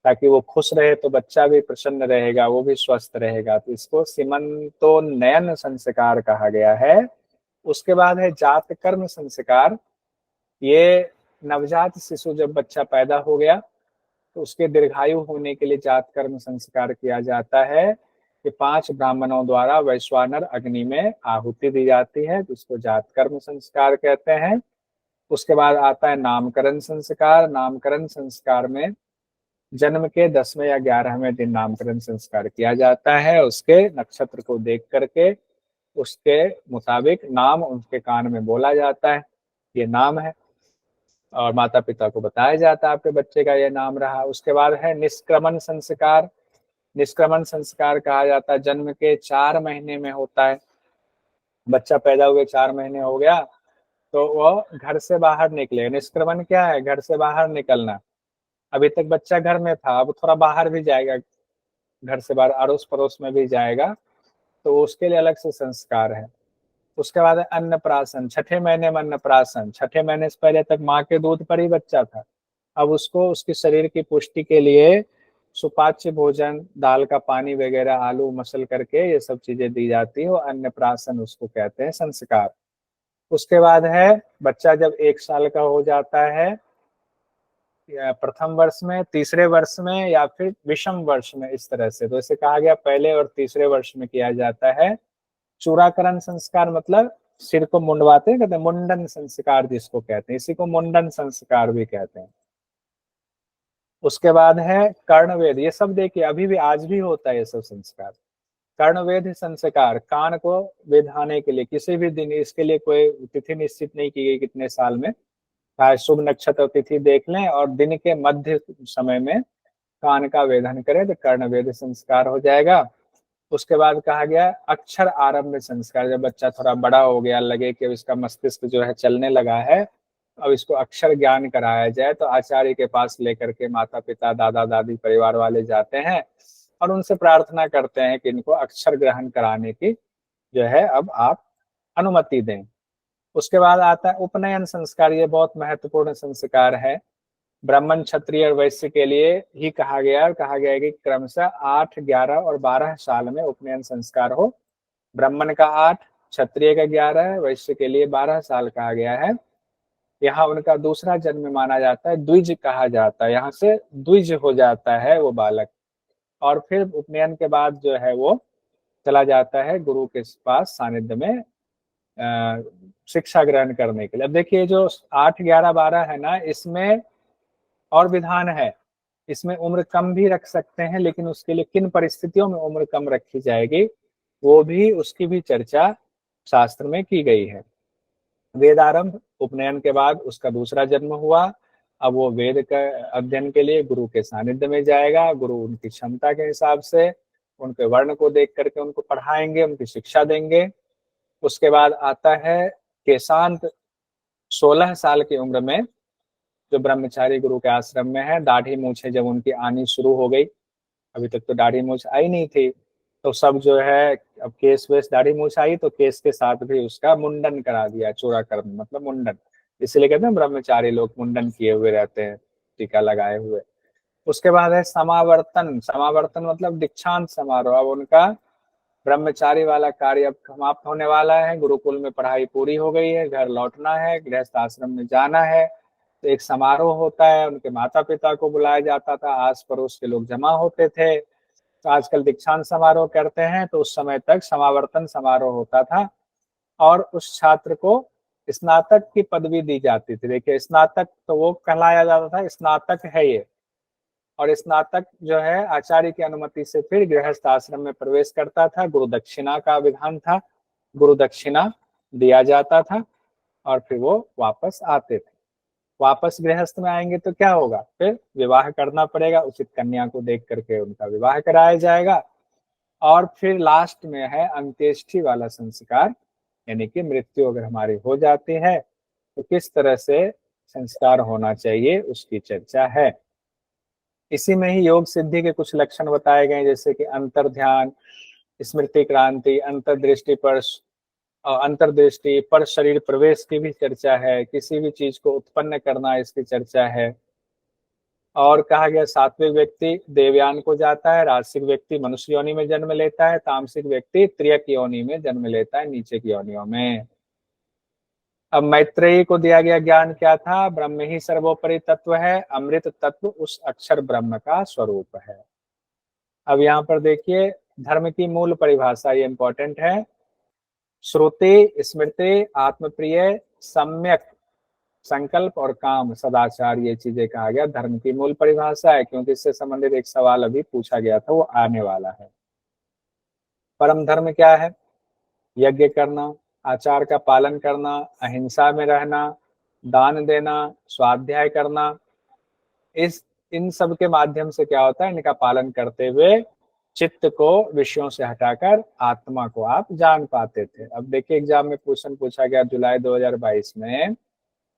ताकि वो खुश रहे तो बच्चा भी प्रसन्न रहेगा, वो भी स्वस्थ रहेगा। तो इसको सीमंतोन्नयन संस्कार कहा गया है। उसके बाद है जात कर्म संस्कार। ये नवजात शिशु जब बच्चा पैदा हो गया तो उसके दीर्घायु होने के लिए जात कर्म संस्कार किया जाता है कि 5 ब्राह्मणों द्वारा वैश्वानर अग्नि में आहुति दी जाती है, तो उसको जात कर्म संस्कार कहते हैं। उसके बाद आता है नामकरण संस्कार। नामकरण संस्कार में जन्म के 10वें या 11वें दिन नामकरण संस्कार किया जाता है। उसके नक्षत्र को देख करके उसके मुताबिक नाम उसके कान में बोला जाता है, ये नाम है, और माता पिता को बताया जाता है आपके बच्चे का ये नाम रहा। उसके बाद है निष्क्रमण संस्कार। निष्क्रमण संस्कार कहा जाता है जन्म के 4 महीने में होता है। बच्चा पैदा हुए 4 महीने हो गया तो वह घर से बाहर निकले। निष्क्रमण क्या है? घर से बाहर निकलना। अभी तक बच्चा घर में था, अब थोड़ा बाहर भी जाएगा, घर से बाहर अड़ोस पड़ोस में भी जाएगा, तो उसके लिए अलग से संस्कार है। उसके बाद है अन्नप्राशन। 6ठे महीने में अन्नप्राशन। 6ठे महीने से पहले तक माँ के दूध पर ही बच्चा था, अब उसको उसके शरीर की पुष्टि के लिए सुपाच्य भोजन, दाल का पानी वगैरह, आलू मसल करके ये सब चीजें दी जाती है, वो अन्नप्राशन उसको कहते हैं संस्कार। उसके बाद है बच्चा जब 1 साल का हो जाता है, या प्रथम वर्ष में, तीसरे वर्ष में, या फिर विषम वर्ष में, इस तरह से। तो इसे कहा गया पहले और तीसरे वर्ष में किया जाता है। चूड़ाकरण संस्कार मतलब सिर को मुंडवाते हैं, कहते हैं मुंडन संस्कार जिसको कहते हैं, इसी को मुंडन संस्कार भी कहते हैं। उसके बाद है कर्णवेद। ये सब देखिए अभी भी आज भी होता है ये सब संस्कार। कर्णवेद संस्कार, कान को वेधाने के लिए किसी भी दिन, इसके लिए कोई तिथि निश्चित नहीं की गई कितने साल में, चाहे शुभ नक्षत्र तिथि देख लें और दिन के मध्य समय में कान का वेधन करें तो कर्णवेद संस्कार हो जाएगा। उसके बाद कहा गया अक्षर आरंभ संस्कार। जब बच्चा थोड़ा बड़ा हो गया, लगे कि इसका मस्तिष्क जो है चलने लगा है, अब इसको अक्षर ज्ञान कराया जाए, तो आचार्य के पास लेकर के माता पिता दादा दादी परिवार वाले जाते हैं और उनसे प्रार्थना करते हैं कि इनको अक्षर ग्रहण कराने की जो है अब आप अनुमति दें। उसके बाद आता है उपनयन संस्कार। ये बहुत महत्वपूर्ण संस्कार है। ब्राह्मण क्षत्रिय और वैश्य के लिए ही कहा गया है कि क्रमशः 8, 11 और 12 साल में उपनयन संस्कार हो। ब्राह्मण का 8, क्षत्रिय का 11, वैश्य के लिए 12 साल कहा गया है। यहाँ उनका दूसरा जन्म माना जाता है, द्विज कहा जाता है। यहाँ से द्विज हो जाता है वो बालक, और फिर उपनयन के बाद जो है वो चला जाता है गुरु के पास सानिध्य में शिक्षा ग्रहण करने के लिए। अब देखिए जो 8, 11, 12 है ना, इसमें और विधान है। इसमें उम्र कम भी रख सकते हैं, लेकिन उसके लिए किन परिस्थितियों में उम्र कम रखी जाएगी वो भी, उसकी भी चर्चा शास्त्र में की गई है। वेदारंभ, उपनयन के बाद उसका दूसरा जन्म हुआ। अब वो वेद का अध्ययन के लिए गुरु के सानिध्य में जाएगा। गुरु उनकी क्षमता के हिसाब से उनके वर्ण को देख करके उनको पढ़ाएंगे, उनकी शिक्षा देंगे। उसके बाद आता है केशांत। 16 साल की उम्र में जो ब्रह्मचारी गुरु के आश्रम में है, दाढ़ी मूछे जब उनकी आनी शुरू हो गई, अभी तक तो दाढ़ी मूछ आई नहीं थी, तो सब जो है अब केस वेस दाढ़ी मूछ आई तो केस के साथ भी उसका मुंडन करा दिया। चूड़ाकर्म मतलब मुंडन, इसलिए कहते हैं ब्रह्मचारी लोग मुंडन किए हुए रहते हैं, टीका लगाए हुए। उसके बाद है समावर्तन। समावर्तन मतलब दीक्षांत समारोह। अब उनका ब्रह्मचारी वाला कार्य अब समाप्त होने वाला है, गुरुकुल में पढ़ाई पूरी हो गई है, घर लौटना है, गृहस्थ आश्रम में जाना है, तो एक समारोह होता है। उनके माता पिता को बुलाया जाता था, आस पड़ोस के लोग जमा होते थे। तो आजकल दीक्षांत समारोह करते हैं, तो उस समय तक समावर्तन समारोह होता था और उस छात्र को स्नातक की पदवी दी जाती थी। देखिए स्नातक तो वो कहलाया जाता था, स्नातक है ये, और स्नातक जो है आचार्य की अनुमति से फिर गृहस्थ आश्रम में प्रवेश करता था। गुरु दक्षिणा का विधान था, गुरु दक्षिणा दिया जाता था और फिर वो वापस आते थे। वापस गृहस्थ में आएंगे तो क्या होगा, फिर विवाह करना पड़ेगा, उचित कन्या को देख करके उनका विवाह कराया जाएगा। और फिर लास्ट में है अंत्येष्टि वाला संस्कार, यानी कि मृत्यु अगर हमारी हो जाती है तो किस तरह से संस्कार होना चाहिए उसकी चर्चा है। इसी में ही योग सिद्धि के कुछ लक्षण बताए गए, जैसे कि अंतर ध्यान, स्मृति क्रांति, अंतर्दृष्टि पर शरीर प्रवेश की भी चर्चा है। किसी भी चीज को उत्पन्न करना, इसकी चर्चा है। और कहा गया सात्विक व्यक्ति देवयान को जाता है, राजसिक व्यक्ति मनुष्य योनि में जन्म लेता है, तामसिक व्यक्ति त्रियक योनि में जन्म लेता है, नीचे की योनियों में। अब मैत्रेयी को दिया गया ज्ञान क्या था, ब्रह्म ही सर्वोपरि तत्व है, अमृत तत्व उस अक्षर ब्रह्म का स्वरूप है। अब यहाँ पर देखिए धर्म की मूल परिभाषा, ये इंपॉर्टेंट है। श्रुति, स्मृति, आत्मप्रिय, सम्यक संकल्प और काम, सदाचार, ये चीजें कहा गया धर्म की मूल परिभाषा है, क्योंकि इससे संबंधित एक सवाल अभी पूछा गया था, वो आने वाला है। परम धर्म क्या है, यज्ञ करना, आचार का पालन करना, अहिंसा में रहना, दान देना, स्वाध्याय करना। इन सब के माध्यम से क्या होता है, इनका पालन करते हुए चित्त को विषयों से हटाकर आत्मा को आप जान पाते थे। अब देखिए एग्जाम में क्वेश्चन पूछा गया जुलाई 2022 में,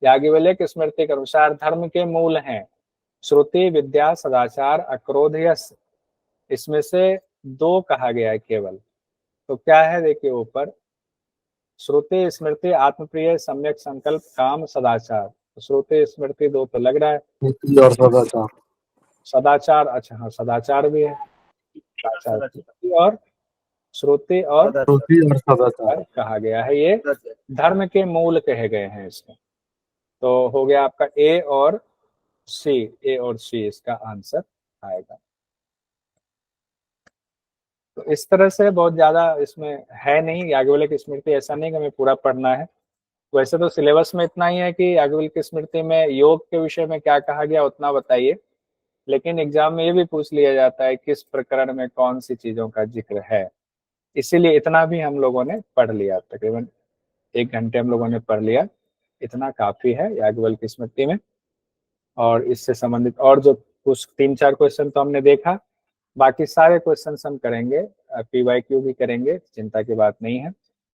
याज्ञवल्क्य की स्मृति के अनुसार धर्म के मूल हैं श्रुति, विद्या, सदाचार, अक्रोध, यश। इसमें से 2 कहा गया है केवल, तो क्या है देखिए ऊपर, श्रुति, स्मृति, आत्मप्रिय, सम्यक संकल्प, काम, सदाचार। तो श्रुति स्मृति 2 तो लग रहा है, नीति और सदाचार। सदाचार, अच्छा हाँ सदाचार भी है, और श्रुति और सदाचार कहा गया है, ये धर्म के मूल कहे गए हैं इसमें। तो हो गया आपका ए और सी इसका आंसर आएगा। तो इस तरह से बहुत ज्यादा इसमें है नहीं, याज्ञवल्क्य की स्मृति ऐसा नहीं कि हमें पूरा पढ़ना है। वैसे तो सिलेबस में इतना ही है कि याज्ञवल्क्य की स्मृति में योग के विषय में क्या कहा गया उतना बताइए, लेकिन एग्जाम में ये भी पूछ लिया जाता है किस प्रकरण में कौन सी चीजों का जिक्र है, इसीलिए इतना भी हम लोगों ने पढ़ लिया, तकरीबन 1 घंटे हम लोगों ने पढ़ लिया, इतना काफी है याज्ञवल्क्य की स्मृति में। और इससे संबंधित और जो कुछ 3-4 क्वेश्चन तो हमने देखा, बाकी सारे क्वेश्चन हम करेंगे, PYQ भी करेंगे, चिंता की बात नहीं है।